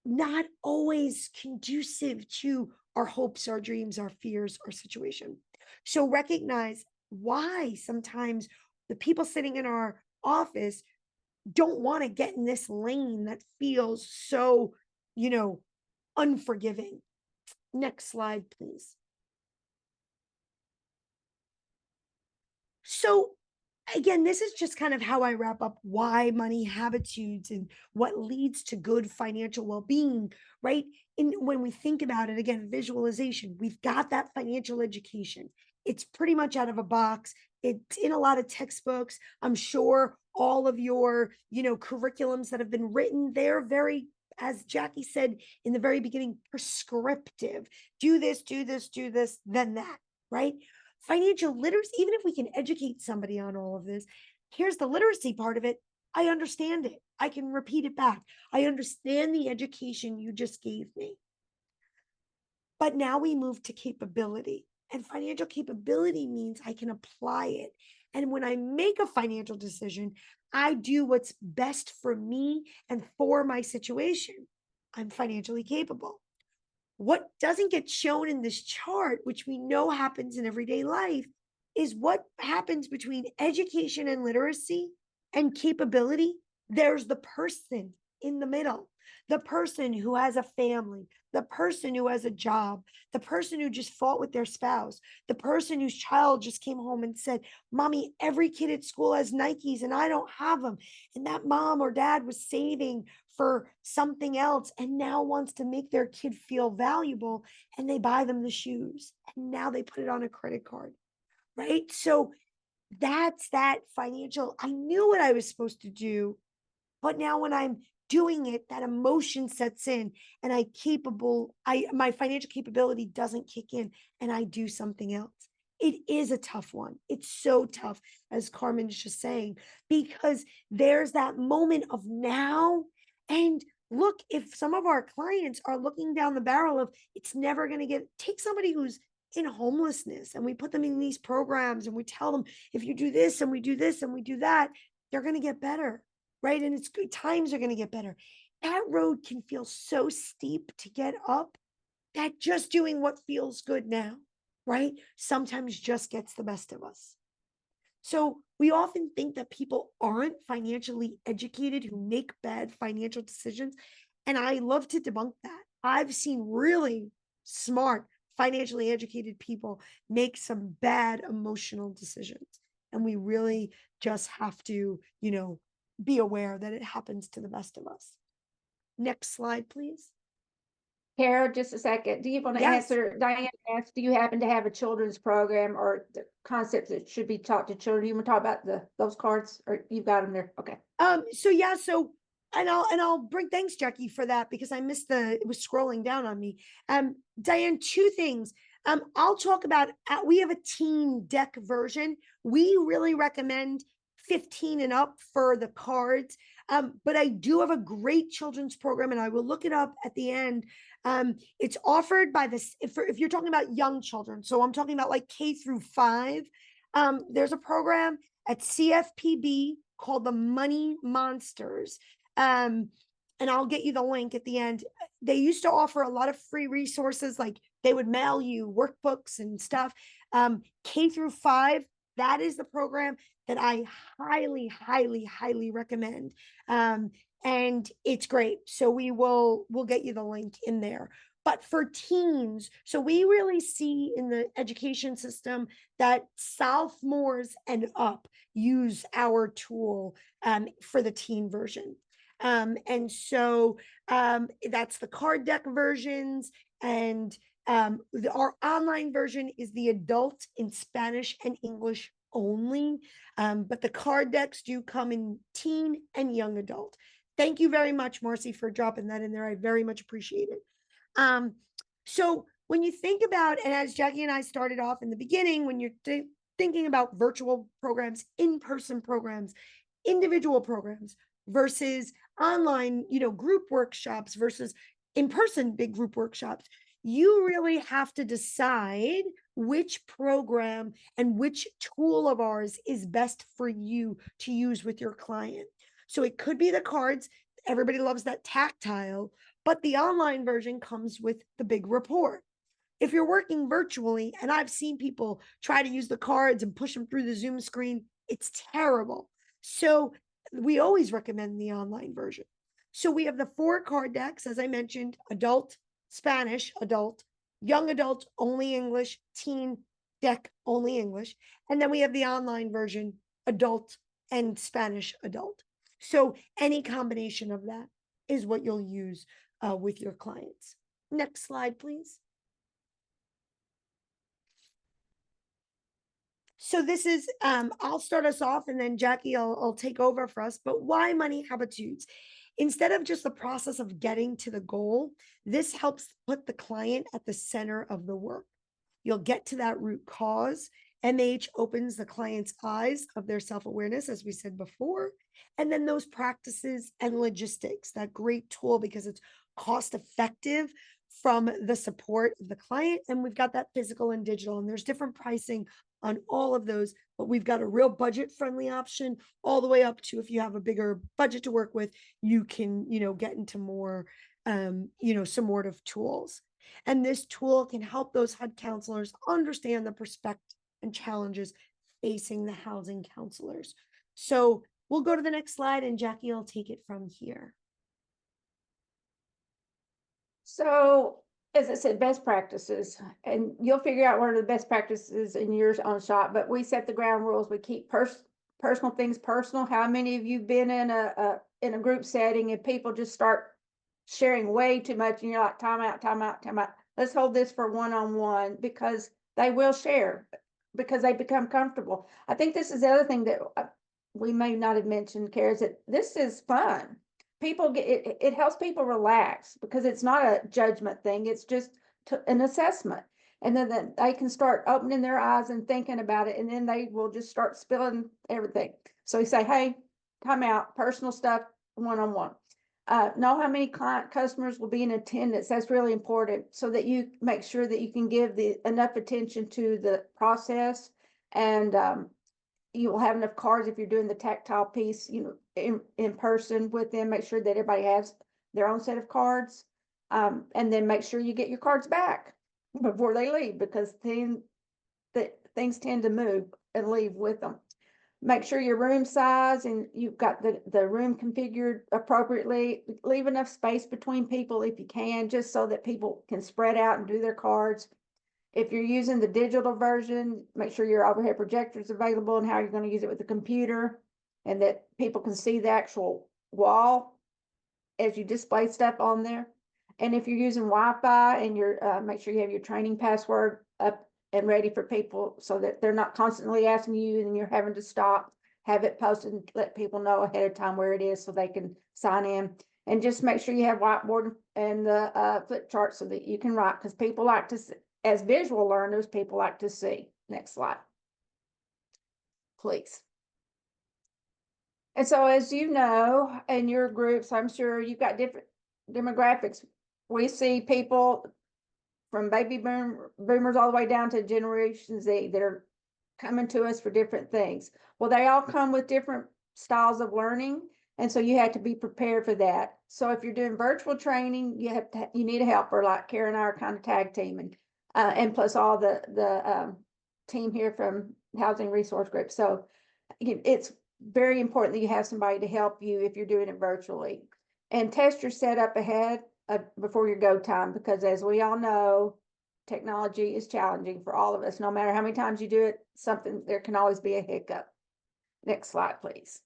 not always conducive to our hopes, our dreams, our fears, our situation. So recognize why sometimes the people sitting in our office don't want to get in this lane that feels so, unforgiving. Next slide, please. So again, this is just kind of how I wrap up why money habitudes and what leads to good financial well-being, right? When we think about it, again, visualization, we've got that financial education. It's pretty much out of a box. It's in a lot of textbooks. I'm sure all of your, curriculums that have been written, they're very, as Jackie said in the very beginning, prescriptive. Do this, do this, do this, then that, right? Financial literacy, even if we can educate somebody on all of this, here's the literacy part of it. I understand it. I can repeat it back. I understand the education you just gave me. But now we move to capability. And financial capability means I can apply it. And when I make a financial decision, I do what's best for me and for my situation. I'm financially capable. What doesn't get shown in this chart, which we know happens in everyday life, is what happens between education and literacy and capability. There's the person in the middle, the person who has a family, the person who has a job, the person who just fought with their spouse, the person whose child just came home and said, Mommy, every kid at school has Nikes and I don't have them. And that mom or dad was saving for something else and now wants to make their kid feel valuable, and they buy them the shoes and now they put it on a credit card, right? So that's that financial. I knew what I was supposed to do, but now when I'm doing it, that emotion sets in and my financial capability doesn't kick in and I do something else. It is a tough one. It's so tough, as Carmen's just saying, because there's that moment of now. And look, if some of our clients are looking down the barrel of it's never going to take somebody who's in homelessness and we put them in these programs and we tell them, if you do this and we do this and we do that, they're going to get better, right? And it's good, times are going to get better. That road can feel so steep to get up that just doing what feels good now, right, sometimes just gets the best of us. So we often think that people aren't financially educated who make bad financial decisions. And I love to debunk that. I've seen really smart, financially educated people make some bad emotional decisions. And we really just have to, be aware that it happens to the best of us. Next slide, please. Kara, just a second. Do you want to Yes. answer? Diane asked, do you happen to have a children's program or the concepts that should be taught to children? You want to talk about those cards, or you've got them there? Okay. So yeah, and I'll bring, thanks Jackie for that, because I missed it was scrolling down on me. Diane, two things. I'll talk about, we have a teen deck version. We really recommend 15 and up for the cards. But I do have a great children's program, and I will look it up at the end. It's offered by this, if you're talking about young children, so I'm talking about like K-5. There's a program at CFPB called the Money Monsters. And I'll get you the link at the end. They used to offer a lot of free resources, like they would mail you workbooks and stuff. K-5, that is the program that I highly, highly, highly recommend. And it's great. So we'll get you the link in there. But for teens, so we really see in the education system that sophomores and up use our tool for the teen version. And so that's the card deck versions. And our online version is the adult in Spanish and English only. But the card decks do come in teen and young adult. Thank you very much, Marcy, for dropping that in there. I very much appreciate it. So when you think about, and as Jackie and I started off in the beginning, when you're thinking about virtual programs, in-person programs, individual programs versus online, group workshops versus in-person big group workshops, you really have to decide which program and which tool of ours is best for you to use with your client. So it could be the cards. Everybody loves that tactile, but the online version comes with the big report. If you're working virtually, and I've seen people try to use the cards and push them through the Zoom screen, it's terrible. So we always recommend the online version. So we have the 4 card decks, as I mentioned: adult, Spanish, adult, young adult, only English, teen deck, only English. And then we have the online version, adult and Spanish adult. So any combination of that is what you'll use with your clients. Next slide, please. So this is, I'll start us off, and then Jackie, I'll take over for us. But why Money Habitudes? Instead of just the process of getting to the goal, this helps put the client at the center of the work. You'll get to that root cause. MH opens the client's eyes of their self-awareness, as we said before. And then those practices and logistics, that great tool, because it's cost effective from the support of the client. And we've got that physical and digital, and there's different pricing on all of those, but we've got a real budget friendly option all the way up to, if you have a bigger budget to work with, you can, get into more, supportive tools. And this tool can help those HUD counselors understand the perspective and challenges facing the housing counselors. So we'll go to the next slide, and Jackie will take it from here. So, as I said, best practices, and you'll figure out what are the best practices in yours on shop, but we set the ground rules. We keep personal things personal. How many of you been in a group setting and people just start sharing way too much, and you're like, time out, time out, time out. Let's hold this for one-on-one, because they will share, because they become comfortable. I think this is the other thing that we may not have mentioned, Kara, is that this is fun. People get it helps people relax, because it's not a judgment thing. It's just an assessment. And then they can start opening their eyes and thinking about it. And then they will just start spilling everything. So we say, hey, time out, personal stuff, one-on-one. Know how many customers will be in attendance. That's really important, so that you make sure that you can give enough attention to the process, and you will have enough cards if you're doing the tactile piece, in person with them. Make sure that everybody has their own set of cards, and then make sure you get your cards back before they leave, because things tend to move and leave with them. Make sure your room size and you've got the room configured appropriately. Leave enough space between people if you can, just so that people can spread out and do their cards. If you're using the digital version, make sure your overhead projector is available and how you're going to use it with the computer, and that people can see the actual wall as you display stuff on there. And if you're using Wi-Fi and you're, make sure you have your training password up and ready for people so that they're not constantly asking you and you're having to stop, have it posted and let people know ahead of time where it is so they can sign in. And just make sure you have whiteboard and the flip chart so that you can write, because people like to see, as visual learners, people like to see. Next slide, please. And so, as you know, in your groups, I'm sure you've got different demographics. We see people from boomers all the way down to Generation Z that are coming to us for different things. Well, they all come with different styles of learning. And so you have to be prepared for that. So if you're doing virtual training, you need a helper, like Kara and I are kind of tag teaming, and plus all the team here from Housing Resource Group. So it's very important that you have somebody to help you if you're doing it virtually, and test your setup ahead before your go time, because as we all know, technology is challenging for all of us. No matter how many times you do it, there can always be a hiccup. Next slide, please.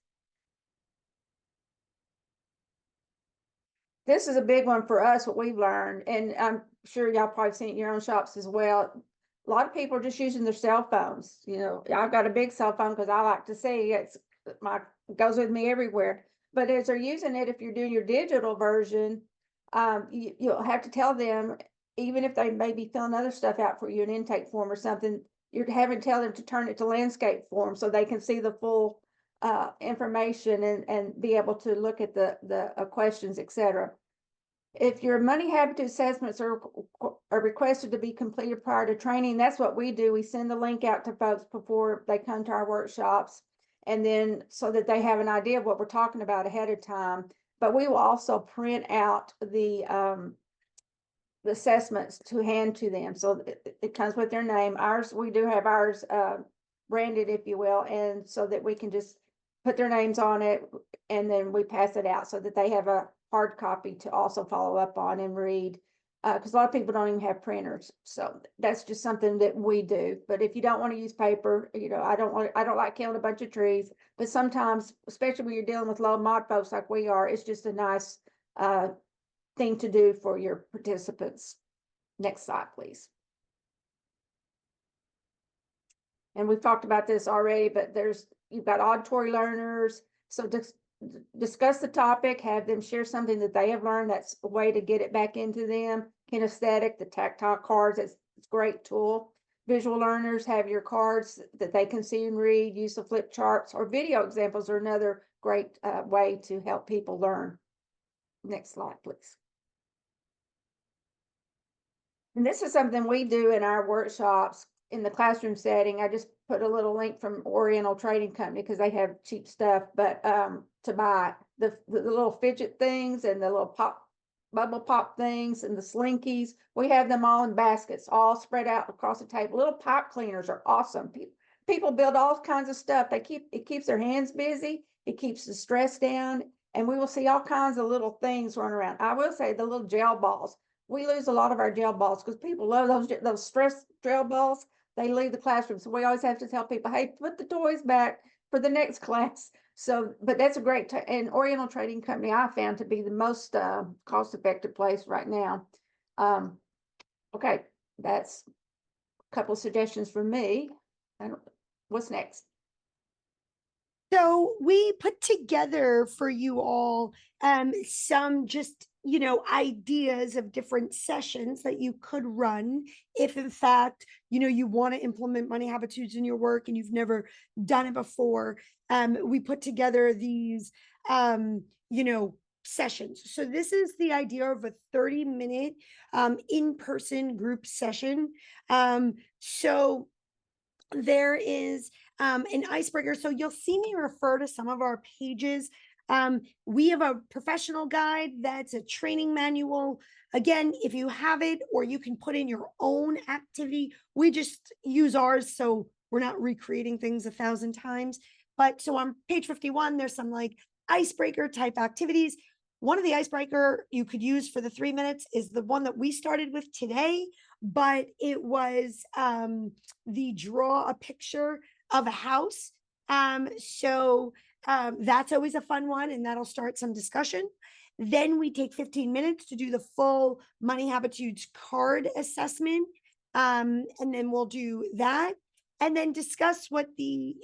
This is a big one for us, what we've learned, and I'm sure y'all probably seen it in your own shops as well. A lot of people are just using their cell phones. You know, I've got a big cell phone because I like to see. Goes with me everywhere. But as they're using it, if you're doing your digital version, you'll have to tell them, even if they may be filling other stuff out for you, an intake form or something, you're having to tell them to turn it to landscape form so they can see the full information and be able to look at the questions, etc. If your money habit assessments are requested to be completed prior to training, that's what we do. We send the link out to folks before they come to our workshops, and then so that they have an idea of what we're talking about ahead of time. But we will also print out the assessments to hand to them, so it comes with their name. We do have ours branded, if you will, and so that we can just put their names on it, and then we pass it out so that they have a hard copy to also follow up on and read, because a lot of people don't even have printers. So that's just something that we do. But if you don't want to use paper, you know, I don't like killing a bunch of trees, but sometimes, especially when you're dealing with low mod folks like we are, it's just a nice thing to do for your participants. Next slide, please. And we've talked about this already, but you've got auditory learners. So discuss the topic, have them share something that they have learned. That's a way to get it back into them. Kinesthetic, the tactile cards, it's a great tool. Visual learners, have your cards that they can see and read. Use the flip charts, or video examples are another great way to help people learn. Next slide, please. And this is something we do in our workshops in the classroom setting. I just put a little link from Oriental Trading Company because they have cheap stuff, but to buy the little fidget things and the little bubble pop things and the slinkies. We have them all in baskets, all spread out across the table. Little pipe cleaners are awesome. People build all kinds of stuff. It keeps their hands busy. It keeps the stress down, and we will see all kinds of little things run around. I will say the little gel balls. We lose a lot of our gel balls because people love those stress gel balls. They leave the classroom. So we always have to tell people, hey, put the toys back for the next class. So, but that's a great, and Oriental Trading Company I found to be the most cost-effective place right now. Okay, that's a couple of suggestions from me. What's next? So we put together for you all some just, you know, ideas of different sessions that you could run if in fact, you know, you want to implement money habitudes in your work and you've never done it before. We put together these, you know, sessions. So this is the idea of a 30-minute in-person group session. So there is an icebreaker. So you'll see me refer to some of our pages. We have a professional guide that's a training manual. Again, if you have it, or you can put in your own activity, we just use ours so we're not recreating things 1,000 times. But so on page 51, there's some like icebreaker type activities. One of the icebreaker you could use for the 3 minutes is the one that we started with today, but it was the draw a picture of a house. So that's always a fun one, and that'll start some discussion. Then we take 15 minutes to do the full Money Habitudes card assessment. And then we'll do that. And then discuss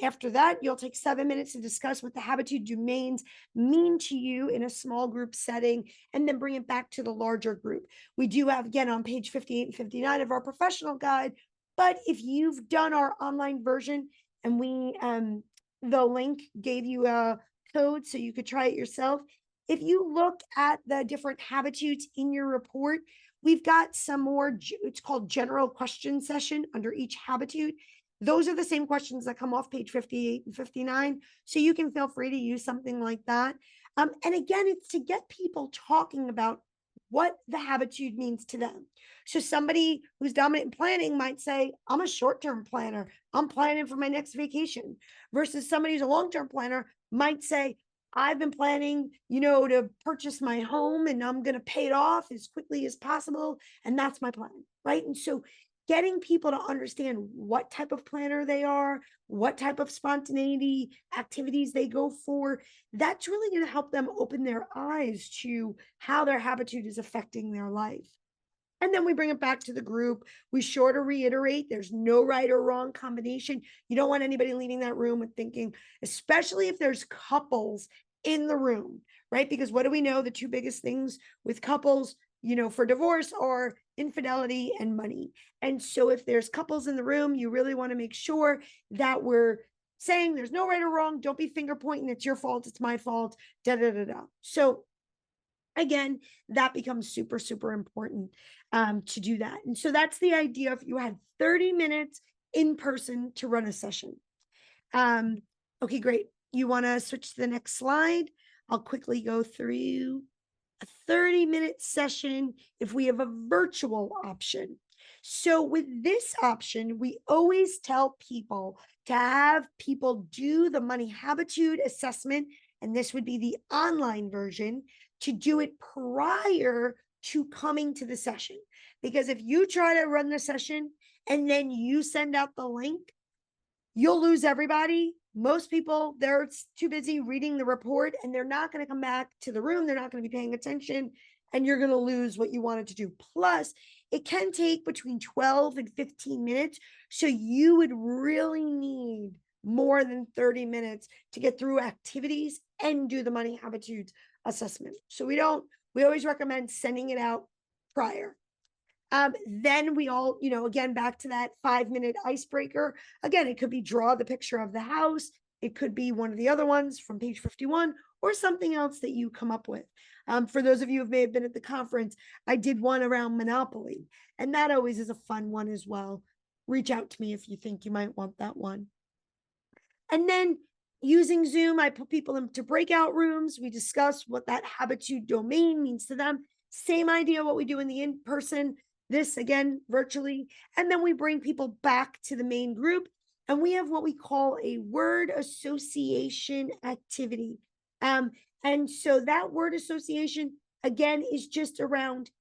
after that, you'll take 7 minutes to discuss what the habitude domains mean to you in a small group setting, and then bring it back to the larger group. We do have, again, on page 58 and 59 of our professional guide, but if you've done our online version and the link gave you a code so you could try it yourself. If you look at the different habitudes in your report, we've got some more, it's called general question session under each habitude. Those are the same questions that come off page 58 and 59. So you can feel free to use something like that. And again, it's to get people talking about what the habitude means to them. So somebody who's dominant in planning might say, I'm a short-term planner. I'm planning for my next vacation. Versus somebody who's a long-term planner might say, I've been planning, to purchase my home and I'm going to pay it off as quickly as possible. And that's my plan, right? And so getting people to understand what type of planner they are, what type of spontaneity activities they go for, that's really going to help them open their eyes to how their habitude is affecting their life. And then we bring it back to the group. We sure to reiterate, there's no right or wrong combination. You don't want anybody leaving that room with thinking, especially if there's couples in the room, right? Because what do we know? The two biggest things with couples, for divorce are infidelity and money. And so if there's couples in the room, you really want to make sure that we're saying there's no right or wrong. Don't be finger pointing. It's your fault. It's my fault. So again, that becomes super, super important to do that. And so that's the idea. If you had 30 minutes in person to run a session. Okay, great. You want to switch to the next slide? I'll quickly go through a 30-minute session if we have a virtual option. So with this option, we always tell people to have people do the money habitude assessment, and this would be the online version, to do it prior to coming to the session. Because if you try to run the session and then you send out the link, you'll lose everybody. Most people, they're too busy reading the report and they're not going to come back to the room. They're not going to be paying attention and you're going to lose what you wanted to do. Plus, it can take between 12 and 15 minutes. So you would really need more than 30 minutes to get through activities and do the money habitudes assessment. So we always recommend sending it out prior. Then we all, again, back to that 5-minute icebreaker. Again, it could be draw the picture of the house. It could be one of the other ones from page 51 or something else that you come up with. For those of you who may have been at the conference, I did one around Monopoly, and that always is a fun one as well. Reach out to me if you think you might want that one. And then using Zoom, I put people into breakout rooms. We discuss what that habitude domain means to them. Same idea what we do in the in-person. This again, virtually. And then we bring people back to the main group and we have what we call a word association activity. And so that word association, again, is just around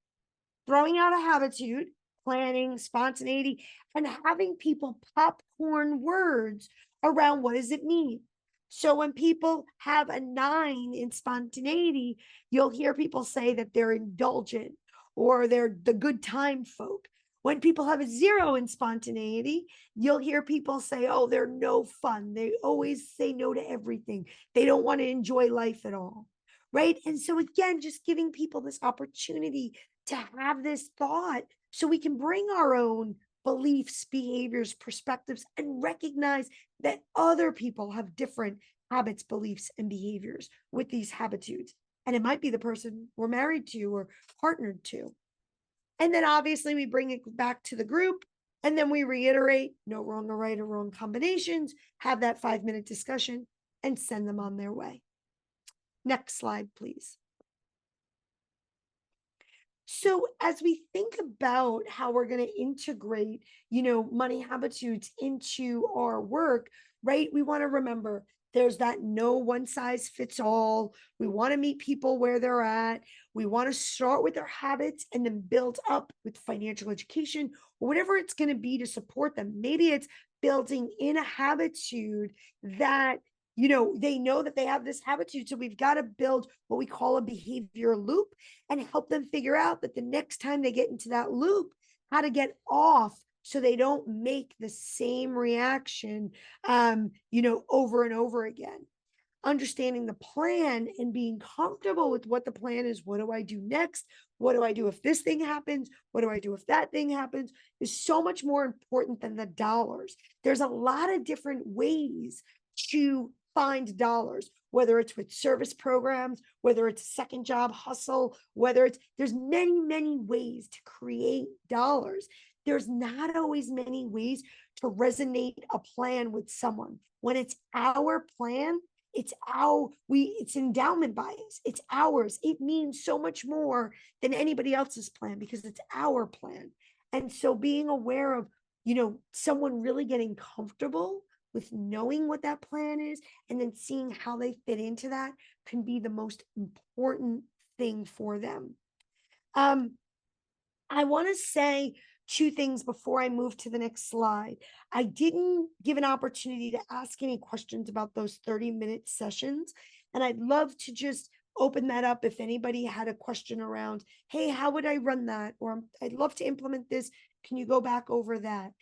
throwing out a habitude, planning, spontaneity, and having people popcorn words around what does it mean. So when people have a 9 in spontaneity, you'll hear people say that they're indulgent or they're the good time folk. When people have a 0 in spontaneity, you'll hear people say, oh, they're no fun. They always say no to everything. They don't want to enjoy life at all, right? And so again, just giving people this opportunity to have this thought so we can bring our own beliefs, behaviors, perspectives, and recognize that other people have different habits, beliefs, and behaviors with these habitudes. And it might be the person we're married to or partnered to. And then obviously we bring it back to the group and then we reiterate no wrong or right or wrong combinations, have that 5-minute discussion and send them on their way. Next slide, please. So as we think about how we're going to integrate, money habitudes into our work, right? We want to remember there's that no one size fits all. We want to meet people where they're at. We want to start with their habits and then build up with financial education or whatever it's going to be to support them. Maybe it's building in a habitude that they know that they have this habitude. So we've got to build what we call a behavior loop and help them figure out that the next time they get into that loop, how to get off so they don't make the same reaction, over and over again. Understanding the plan and being comfortable with what the plan is. What do I do next? What do I do if this thing happens? What do I do if that thing happens? Is so much more important than the dollars. There's a lot of different ways to find dollars, whether it's with service programs, whether it's second job hustle, there's many, many ways to create dollars. There's not always many ways to resonate a plan with someone. When it's our plan, it's endowment bias. It's ours. It means so much more than anybody else's plan because it's our plan. And so being aware of, someone really getting comfortable with knowing what that plan is and then seeing how they fit into that can be the most important thing for them. I want to say two things before I move to the next slide. I didn't give an opportunity to ask any questions about those 30-minute sessions. And I'd love to just open that up if anybody had a question around, hey, how would I run that? Or I'd love to implement this. Can you go back over that?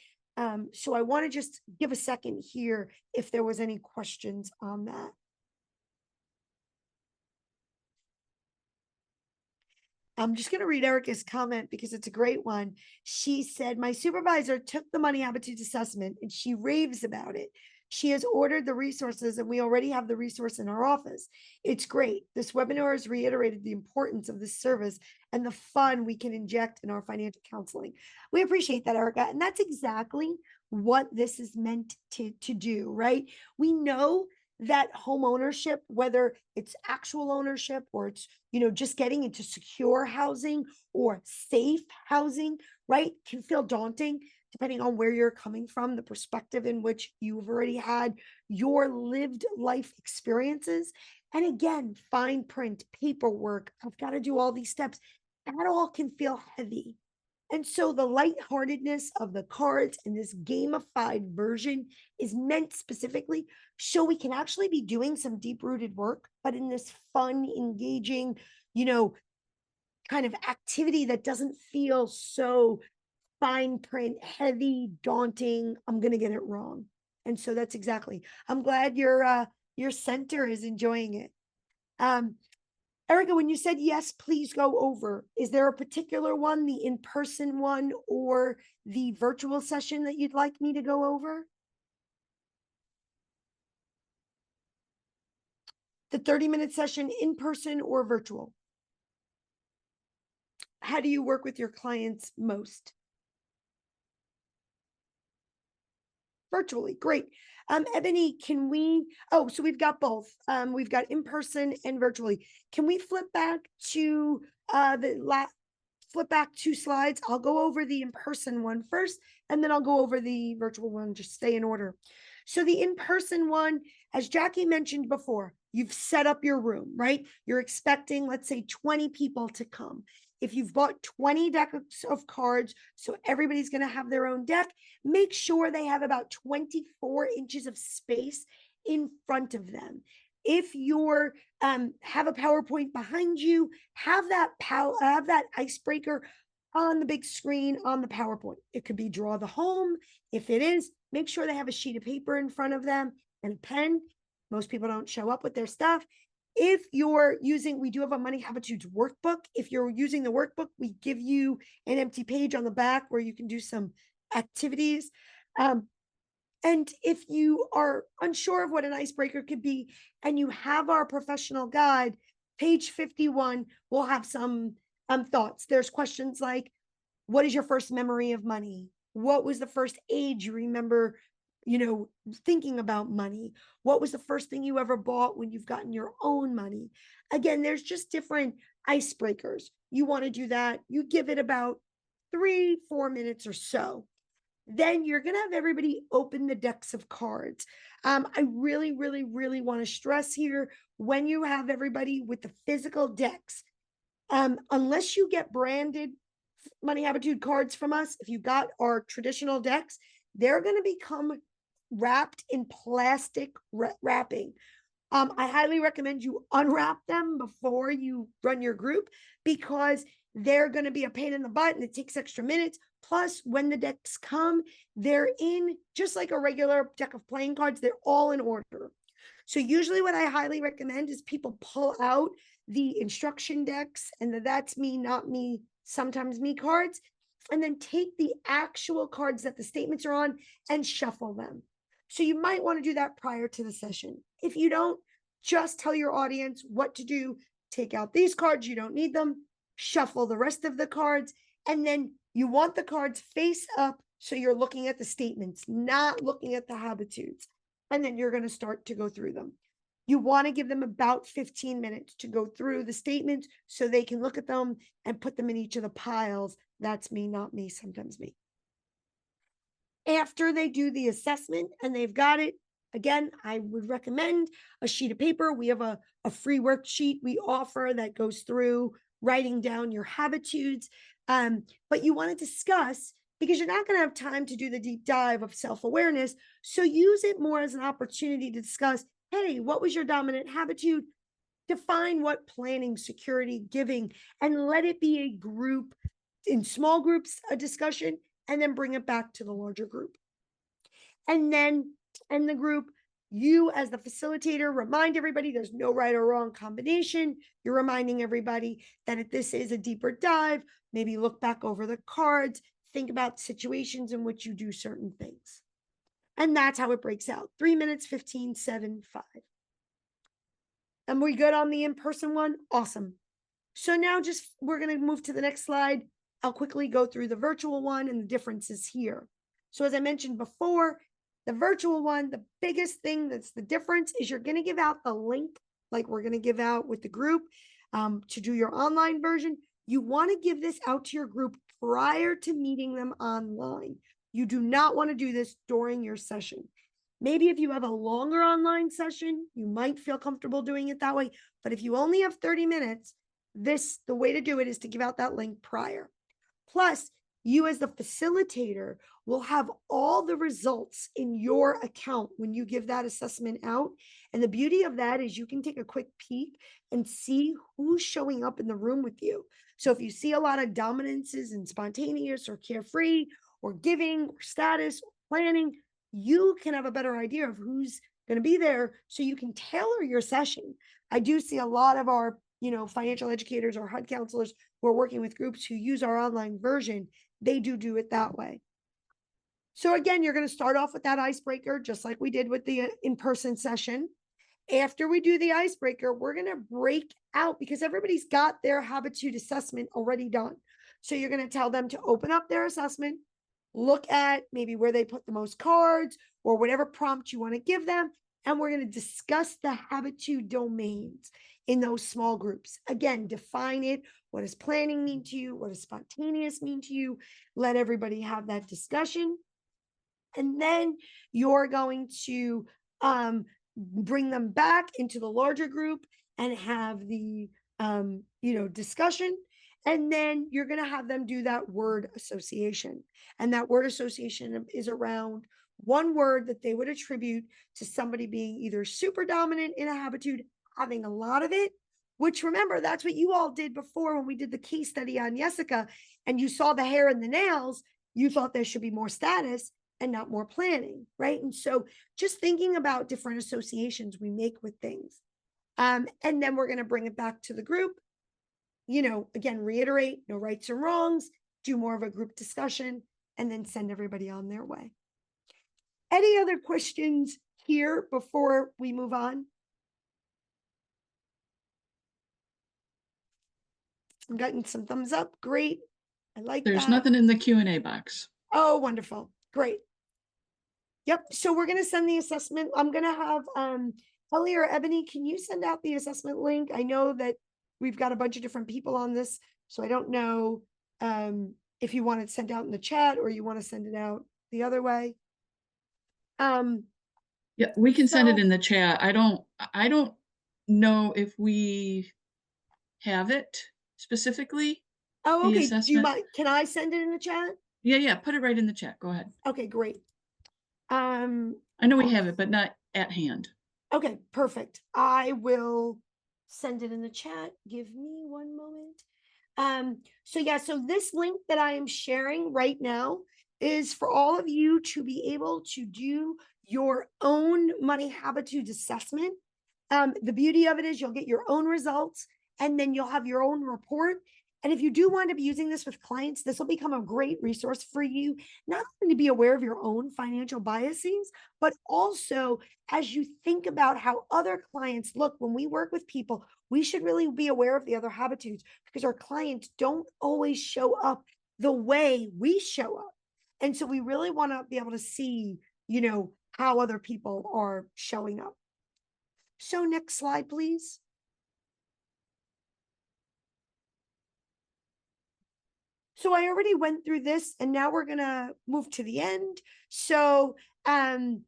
So I want to just give a second here if there was any questions on that. I'm just going to read Erica's comment because it's a great one. She said, my supervisor took the Money Habitudes assessment and she raves about it. She has ordered the resources and we already have the resource in our office. It's great. This webinar has reiterated the importance of this service and the fun we can inject in our financial counseling. We appreciate that, Erica. And that's exactly what this is meant to do, right? We know that home ownership, whether it's actual ownership or it's, just getting into secure housing or safe housing, right, can feel daunting depending on where you're coming from, the perspective in which you've already had your lived life experiences. And again, fine print, paperwork, I've got to do all these steps. That all can feel heavy. And so the lightheartedness of the cards and this gamified version is meant specifically so we can actually be doing some deep-rooted work, but in this fun, engaging, kind of activity that doesn't feel so fine print, heavy, daunting. I'm going to get it wrong. And so that's exactly, I'm glad your center is enjoying it. Erica, when you said yes, please go over. Is there a particular one, the in-person one or the virtual session that you'd like me to go over? The 30-minute session, in person or virtual? How do you work with your clients most? Virtually, great. Ebony, so we've got both. We've got in person and virtually. Can we flip back to flip back 2 slides? I'll go over the in-person one first, and then I'll go over the virtual one, just stay in order. So the in-person one, as Jackie mentioned before, you've set up your room, right? You're expecting, let's say, 20 people to come. If you've bought 20 decks of cards, so everybody's going to have their own deck, make sure they have about 24 inches of space in front of them. If you're have a PowerPoint behind you, have that icebreaker on the big screen on the PowerPoint. It could be draw the home. If it is, make sure they have a sheet of paper in front of them and a pen. Most people don't show up with their stuff. If you're using, we do have a Money Habitudes workbook. If you're using the workbook, we give you an empty page on the back where you can do some activities. And if you are unsure of what an icebreaker could be, and you have our professional guide, page 51 will have some thoughts. There's questions like, what is your first memory of money? What was the first age you remember, thinking about money? What was the first thing you ever bought when you've gotten your own money? Again, there's just different icebreakers. You want to do that. You give it about 3-4 minutes or so. Then you're going to have everybody open the decks of cards. I really, really, really want to stress here, when you have everybody with the physical decks, unless you get branded Money Habitude cards from us, if you got our traditional decks, they're going to become wrapped in plastic wrapping. I highly recommend you unwrap them before you run your group because they're going to be a pain in the butt and it takes extra minutes. Plus, when the decks come, they're in just like a regular deck of playing cards, they're all in order. So, usually, what I highly recommend is people pull out the instruction decks and the that's me, not me, sometimes me cards, and then take the actual cards that the statements are on and shuffle them. So you might want to do that prior to the session. If you don't, just tell your audience what to do. Take out these cards, you don't need them. Shuffle the rest of the cards. And then you want the cards face up so you're looking at the statements, not looking at the habitudes. And then you're going to start to go through them. You want to give them about 15 minutes to go through the statements so they can look at them and put them in each of the piles. That's me, not me, sometimes me. After they do the assessment and they've got it, again, I would recommend a sheet of paper. We have a free worksheet we offer that goes through writing down your habitudes. But you want to discuss because you're not going to have time to do the deep dive of self-awareness. So use it more as an opportunity to discuss, hey, what was your dominant habitude? Define what planning, security, giving, and let it be a group in small groups, a discussion, and then bring it back to the larger group. And then in the group, you as the facilitator, remind everybody there's no right or wrong combination. You're reminding everybody that if this is a deeper dive, maybe look back over the cards, think about situations in which you do certain things. And that's how it breaks out. 3 minutes, 15, 7, 5. And we good on the in-person one? Awesome. So now we're going to move to the next slide. I'll quickly go through the virtual one and the differences here. So as I mentioned before, the virtual one, the biggest thing that's the difference is you're going to give out the link like we're going to give out with the group to do your online version. You want to give this out to your group prior to meeting them online. You do not want to do this during your session. Maybe if you have a longer online session, you might feel comfortable doing it that way. But if you only have 30 minutes, the way to do it is to give out that link prior. Plus, you as the facilitator will have all the results in your account when you give that assessment out. And the beauty of that is you can take a quick peek and see who's showing up in the room with you. So if you see a lot of dominances and spontaneous or carefree or giving or status or planning, you can have a better idea of who's going to be there so you can tailor your session. I do see a lot of our financial educators or HUD counselors who are working with groups who use our online version. They do it that way. So again, you're going to start off with that icebreaker, just like we did with the in-person session. After we do the icebreaker, we're going to break out because everybody's got their habitude assessment already done. So you're going to tell them to open up their assessment, look at maybe where they put the most cards or whatever prompt you want to give them. And we're going to discuss the habitude domains in those small groups. Again, define it. What does planning mean to you? What does spontaneous mean to you? Let everybody have that discussion. And then you're going to bring them back into the larger group and have the discussion. And then you're going to have them do that word association. And that word association is around one word that they would attribute to somebody being either super dominant in a habitude, having a lot of it, which remember, that's what you all did before when we did the case study on Jessica, and you saw the hair and the nails, you thought there should be more status and not more planning, right? And so just thinking about different associations we make with things. And then we're going to bring it back to the group. Again, reiterate, no rights or wrongs, do more of a group discussion, and then send everybody on their way. Any other questions here before we move on? I'm getting some thumbs up. Great. I like that. There's nothing in the Q&A box. Oh, wonderful. Great. Yep. So we're going to send the assessment. I'm going to have Ellie or Ebony, can you send out the assessment link? I know that we've got a bunch of different people on this, so I don't know if you want it sent out in the chat or you want to send it out the other way. Yeah, we can send it in the chat. I don't know if we have it specifically. Oh, okay. The Do you mind? Can I send it in the chat? Yeah, put it right in the chat. Go ahead. Okay, great. I know we have it, but not at hand. Okay, perfect. I will send it in the chat. Give me one moment. So yeah, so this link that I am sharing right now is for all of you to be able to do your own money habitudes assessment. The beauty of it is you'll get your own results and then you'll have your own report. And if you do wind up using this with clients, this will become a great resource for you, not only to be aware of your own financial biases, but also as you think about how other clients look. When we work with people, we should really be aware of the other habitudes because our clients don't always show up the way we show up. And so we really want to be able to see, how other people are showing up. So next slide, please. So I already went through this and now we're going to move to the end. So, we're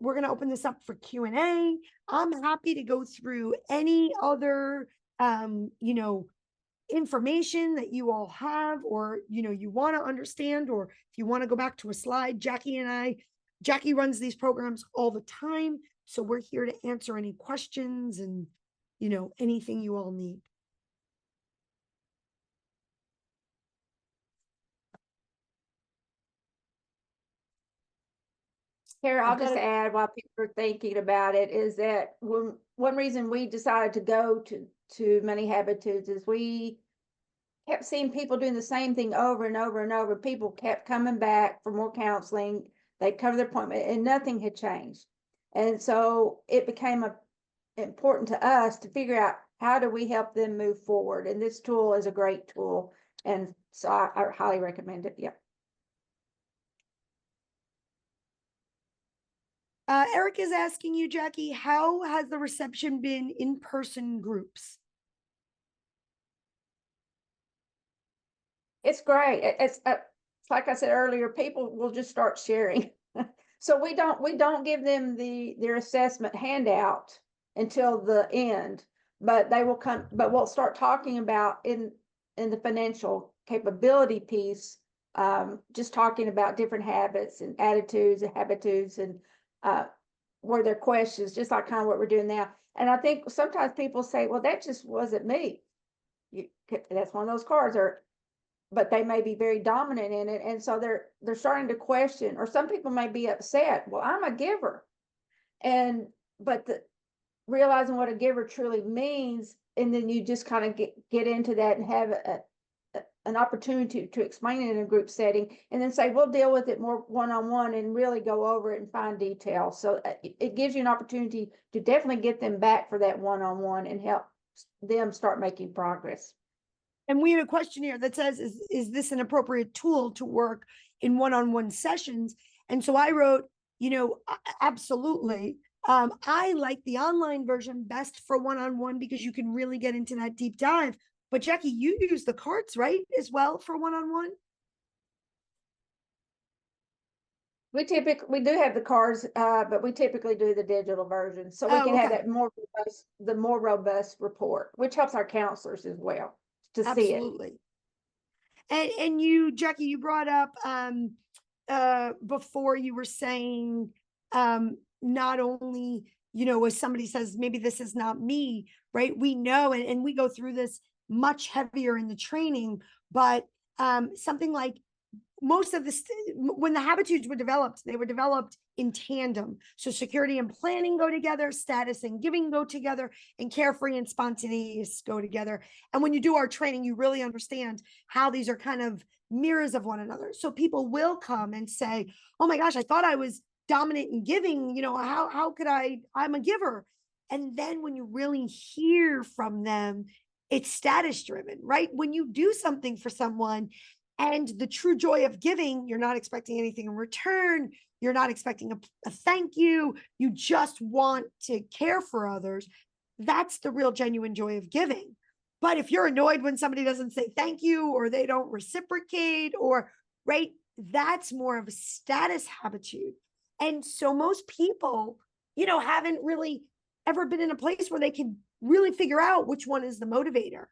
going to open this up for Q&A. I'm happy to go through any other, information that you all have, or, you want to understand, or if you want to go back to a slide, Jackie runs these programs all the time. So we're here to answer any questions and, anything you all need. Kara, I'll I've got just it. add while people are thinking about it is that one reason we decided to go to Money Habitudes is we kept seeing people doing the same thing over and over and over. People kept coming back for more counseling. They'd cover their appointment and nothing had changed. And so it became important to us to figure out how do we help them move forward. And this tool is a great tool. And so I highly recommend it. Yeah. Eric is asking you, Jackie, how has the reception been in-person groups? It's great. It's like I said earlier, people will just start sharing. So we don't give them their assessment handout until the end, but they will come, but we'll start talking about in the financial capability piece, just talking about different habits and attitudes and habitudes and were there questions, just like kind of what we're doing now. And I think sometimes people say, well, that just wasn't me. That's one of those cards, but they may be very dominant in it. And so they're starting to question, or some people may be upset. Well, I'm a giver. But realizing what a giver truly means, and then you just kind of get into that and have an opportunity to explain it in a group setting, and then say, we'll deal with it more one-on-one and really go over it in fine detail. So it gives you an opportunity to definitely get them back for that one-on-one and help them start making progress. And we had a question here that says, is this an appropriate tool to work in one-on-one sessions? And so I wrote, absolutely. I like the online version best for one-on-one because you can really get into that deep dive. But Jackie, you use the cards, right, as well for one-on-one? We do have the cards, but we typically do the digital version, so we can have that more robust report, which helps our counselors as well to see it. Absolutely. And you, Jackie, you brought up before, you were saying not only, as somebody says, maybe this is not me, right? We know, and we go through this much heavier in the training, but something like most of this, when the habitudes were developed, they were developed in tandem. So security and planning go together, status and giving go together, and carefree and spontaneous go together. And when you do our training, you really understand how these are kind of mirrors of one another. So people will come and say, oh my gosh, I thought I was dominant in giving, how could I'm a giver. And then when you really hear from them, it's status driven, right? When you do something for someone, and the true joy of giving, you're not expecting anything in return. You're not expecting a thank you. You just want to care for others. That's the real genuine joy of giving. But if you're annoyed when somebody doesn't say thank you, or they don't reciprocate, or right, that's more of a status habitude. And so most people, haven't really ever been in a place where they can really figure out which one is the motivator.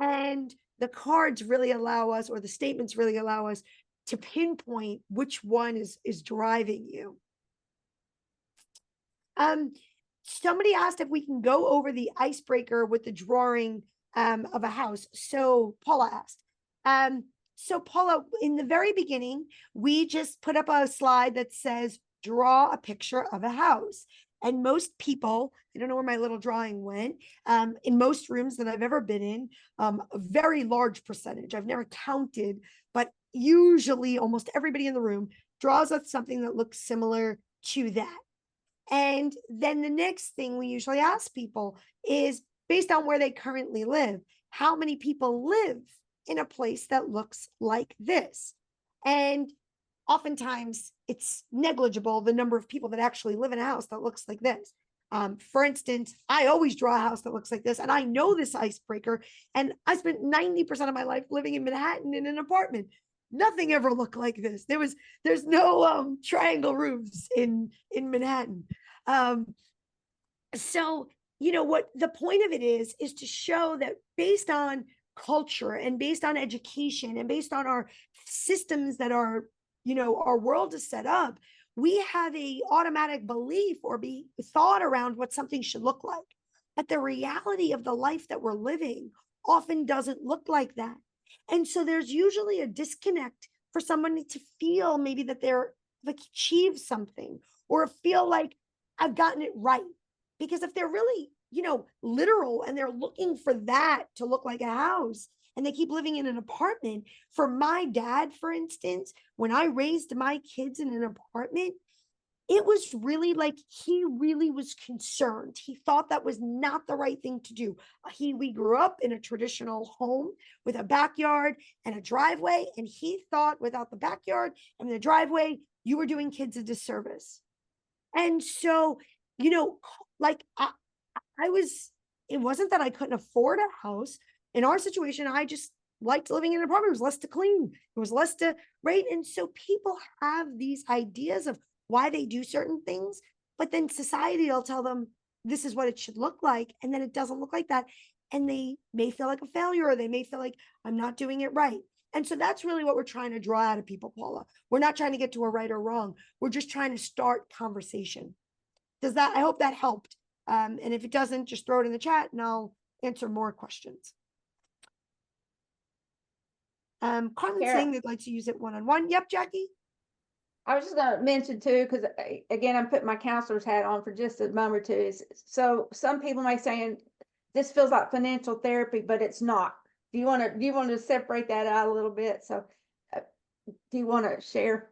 And the cards really allow us, or the statements really allow us to pinpoint which one is driving you. Somebody asked if we can go over the icebreaker with the drawing of a house. So Paula asked. So Paula, in the very beginning, we just put up a slide that says, draw a picture of a house. And most people, I don't know where my little drawing went, in most rooms that I've ever been in, a very large percentage, I've never counted, but usually almost everybody in the room draws up something that looks similar to that. And then the next thing we usually ask people is, based on where they currently live, how many people live in a place that looks like this? And oftentimes it's negligible, the number of people that actually live in a house that looks like this. For instance, I always draw a house that looks like this, and I know this icebreaker, and I spent 90% of my life living in Manhattan in an apartment. Nothing ever looked like this. There's no triangle roofs in Manhattan. So, you know, what the point of it is to show that based on culture and based on education and based on our systems that are, you know, our world is set up, we have a automatic belief or be thought around what something should look like. But the reality of the life that we're living often doesn't look like that. And so there's usually a disconnect for someone to feel maybe that they're like achieved something or feel like I've gotten it right. Because if they're really, you know, literal and they're looking for that to look like a house and they keep living in an apartment, for my dad, for instance, when I raised my kids in an apartment, it was really like he really was concerned. He thought that was not the right thing to do. We grew up in a traditional home with a backyard and a driveway, and he thought without the backyard and the driveway, you were doing kids a disservice. And so, you know, like it wasn't that I couldn't afford a house. In our situation, I just liked living in an apartment. It was less to clean. It was less to, right? And so people have these ideas of why they do certain things, but then society will tell them this is what it should look like. And then it doesn't look like that. And they may feel like a failure, or they may feel like I'm not doing it right. And so that's really what we're trying to draw out of people, Paula. We're not trying to get to a right or wrong. We're just trying to start conversation. I hope that helped. And if it doesn't, just throw it in the chat and I'll answer more questions. Carmen's Kara, saying they'd like to use it one-on-one. Yep, Jackie. I was just going to mention too, because again, I'm putting my counselor's hat on for just a moment or two. So some people may say, this feels like financial therapy, but it's not. Do you want to separate that out a little bit? So do you want to share?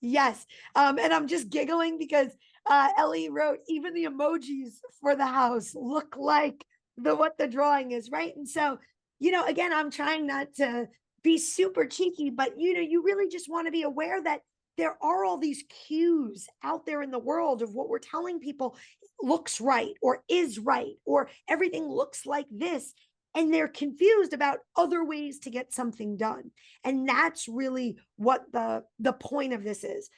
Yes. And I'm just giggling because Ellie wrote, even the emojis for the house look like what the drawing is, right? And so, you know, again, I'm trying not to be super cheeky, but you know, you really just want to be aware that there are all these cues out there in the world of what we're telling people looks right or is right, or everything looks like this. And they're confused about other ways to get something done. And that's really what the point of this is.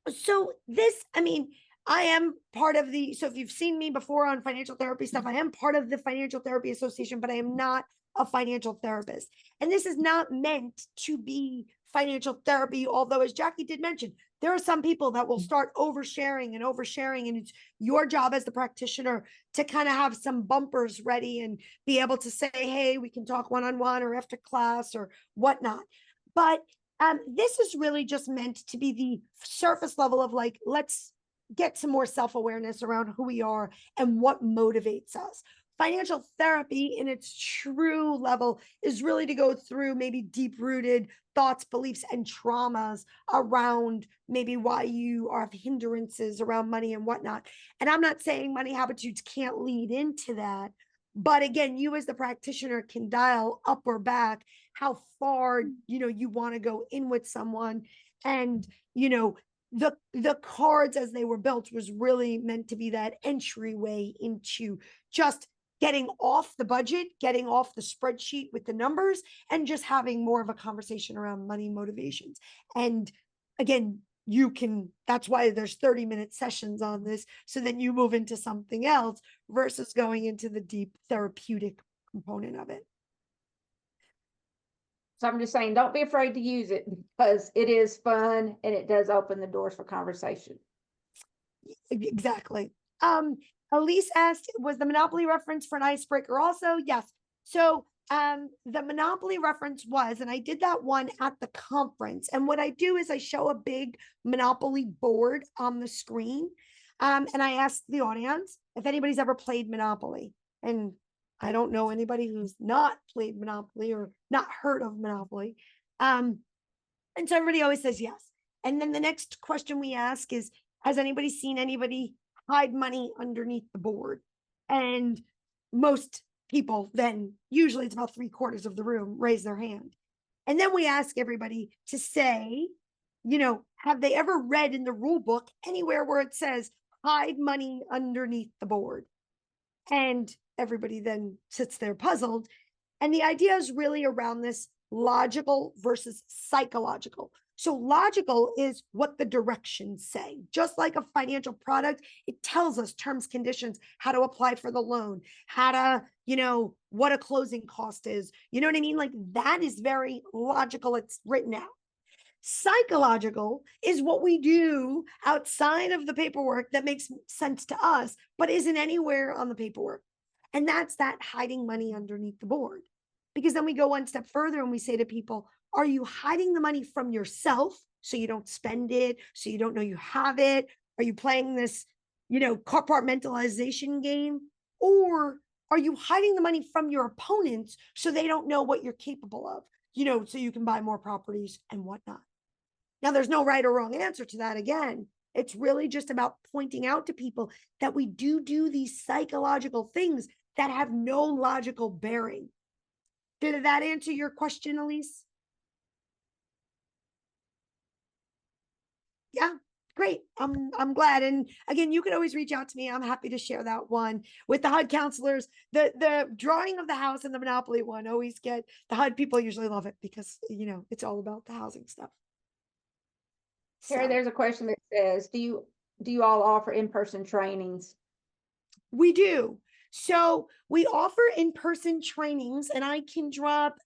So this, I mean, I am part of so if you've seen me before on financial therapy stuff, I am part of the Financial Therapy Association, but I am not a financial therapist. And this is not meant to be financial therapy, although as Jackie did mention, there are some people that will start oversharing, and it's your job as the practitioner to kind of have some bumpers ready and be able to say, hey, we can talk one-on-one or after class or whatnot. But this is really just meant to be the surface level of like, let's get some more self-awareness around who we are and what motivates us. Financial therapy in its true level is really to go through maybe deep-rooted thoughts, beliefs, and traumas around maybe why you have hindrances around money and whatnot. And I'm not saying Money Habitudes can't lead into that. But again, you as the practitioner can dial up or back how far, you know, you want to go in with someone. And, you know, the cards as they were built was really meant to be that entryway into just getting off the budget, getting off the spreadsheet with the numbers, and just having more of a conversation around money motivations. And again, that's why there's 30-minute sessions on this, so then you move into something else versus going into the deep therapeutic component of it. So I'm just saying, don't be afraid to use it, because it is fun and it does open the doors for conversation. Exactly. Elise asked, was the Monopoly reference for an icebreaker also? Yes. So the Monopoly reference was, and I did that one at the conference. And what I do is I show a big Monopoly board on the screen. And I ask the audience if anybody's ever played Monopoly. And I don't know anybody who's not played Monopoly or not heard of Monopoly. And so everybody always says yes. And then the next question we ask is, has anybody seen anybody hide money underneath the board? And most people then, usually it's about 3/4 of the room, raise their hand. And then we ask everybody to say, have they ever read in the rule book anywhere where it says hide money underneath the board? And everybody then sits there puzzled. And the idea is really around this logical versus psychological. So logical is what the directions say. Just like a financial product, it tells us terms, conditions, how to apply for the loan, how to, what a closing cost is. You know what I mean? Like that is very logical. It's written out. Psychological is what we do outside of the paperwork that makes sense to us, but isn't anywhere on the paperwork. And that's that hiding money underneath the board. Because then we go one step further and we say to people, are you hiding the money from yourself so you don't spend it, so you don't know you have it? Are you playing this, compartmentalization game? Or are you hiding the money from your opponents so they don't know what you're capable of, so you can buy more properties and whatnot? Now, there's no right or wrong answer to that. Again, it's really just about pointing out to people that we do these psychological things that have no logical bearing. Did that answer your question, Elise? Yeah, great. I'm glad. And again, you can always reach out to me. I'm happy to share that one with the HUD counselors. The drawing of the house and the Monopoly one always get the HUD people usually love it because it's all about the housing stuff. Terry, there's a question that says, do you all offer in-person trainings? We do. So we offer in-person trainings, and I can drop,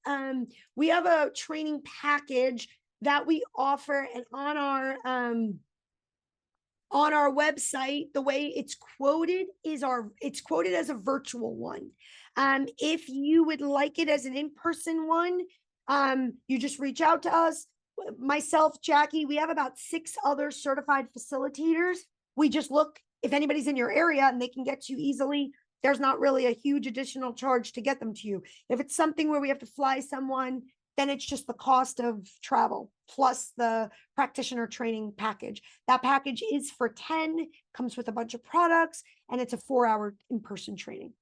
we have a training package that we offer, and on our website, the way it's quoted is it's quoted as a virtual one. If you would like it as an in-person one, you just reach out to us. Myself, Jackie, we have about 6 other certified facilitators. We just look if anybody's in your area and they can get to you easily. There's not really a huge additional charge to get them to you. If it's something where we have to fly someone, then it's just the cost of travel plus the practitioner training package. That package is for 10, comes with a bunch of products, and it's a 4-hour in-person training.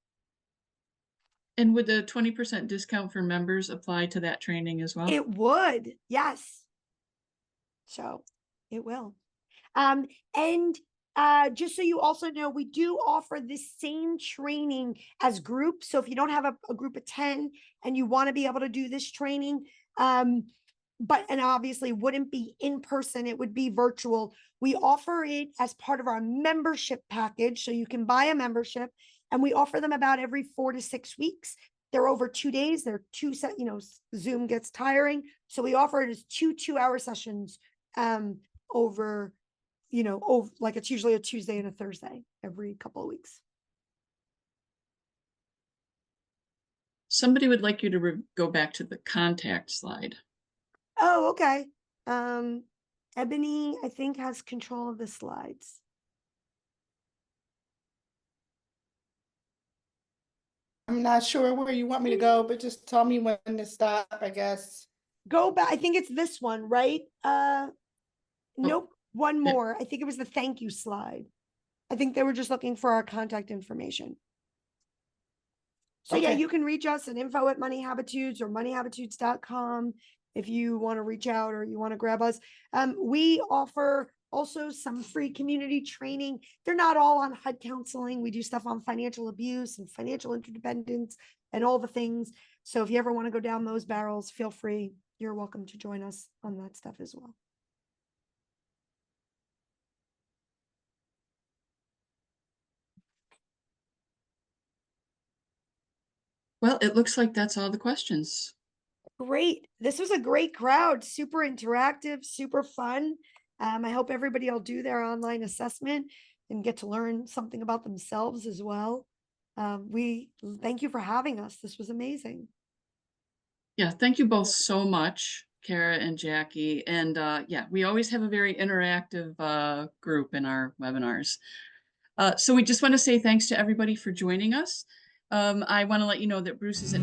And would the 20% discount for members apply to that training as well? It would, yes. So it will. And just so you also know, we do offer this same training as group. So if you don't have a group of 10 and you want to be able to do this training, and obviously wouldn't be in person, it would be virtual. We offer it as part of our membership package. So you can buy a membership, and we offer them about every 4 to 6 weeks. They're over 2 days. They're Zoom gets tiring. So we offer it as 2-hour sessions over like it's usually a Tuesday and a Thursday every couple of weeks. Somebody would like you to go back to the contact slide. Oh, okay. Ebony, I think, has control of the slides. I'm not sure where you want me to go, but just tell me when to stop, I guess. Go back. I think it's this one, right? Nope. One more. I think it was the thank you slide. I think they were just looking for our contact information. So yeah, you can reach us at info@Money Habitudes or moneyhabitudes.com if you want to reach out or you want to grab us. We offer also some free community training. They're not all on HUD counseling. We do stuff on financial abuse and financial interdependence and all the things. So if you ever want to go down those barrels, feel free. You're welcome to join us on that stuff as well. Well, it looks like that's all the questions. Great. This was a great crowd, super interactive, super fun. I hope everybody will do their online assessment and get to learn something about themselves as well. We thank you for having us. This was amazing. Yeah, thank you both so much, Kara and Jackie. And yeah, we always have a very interactive group in our webinars. So we just want to say thanks to everybody for joining us. I want to let you know that Bruce is at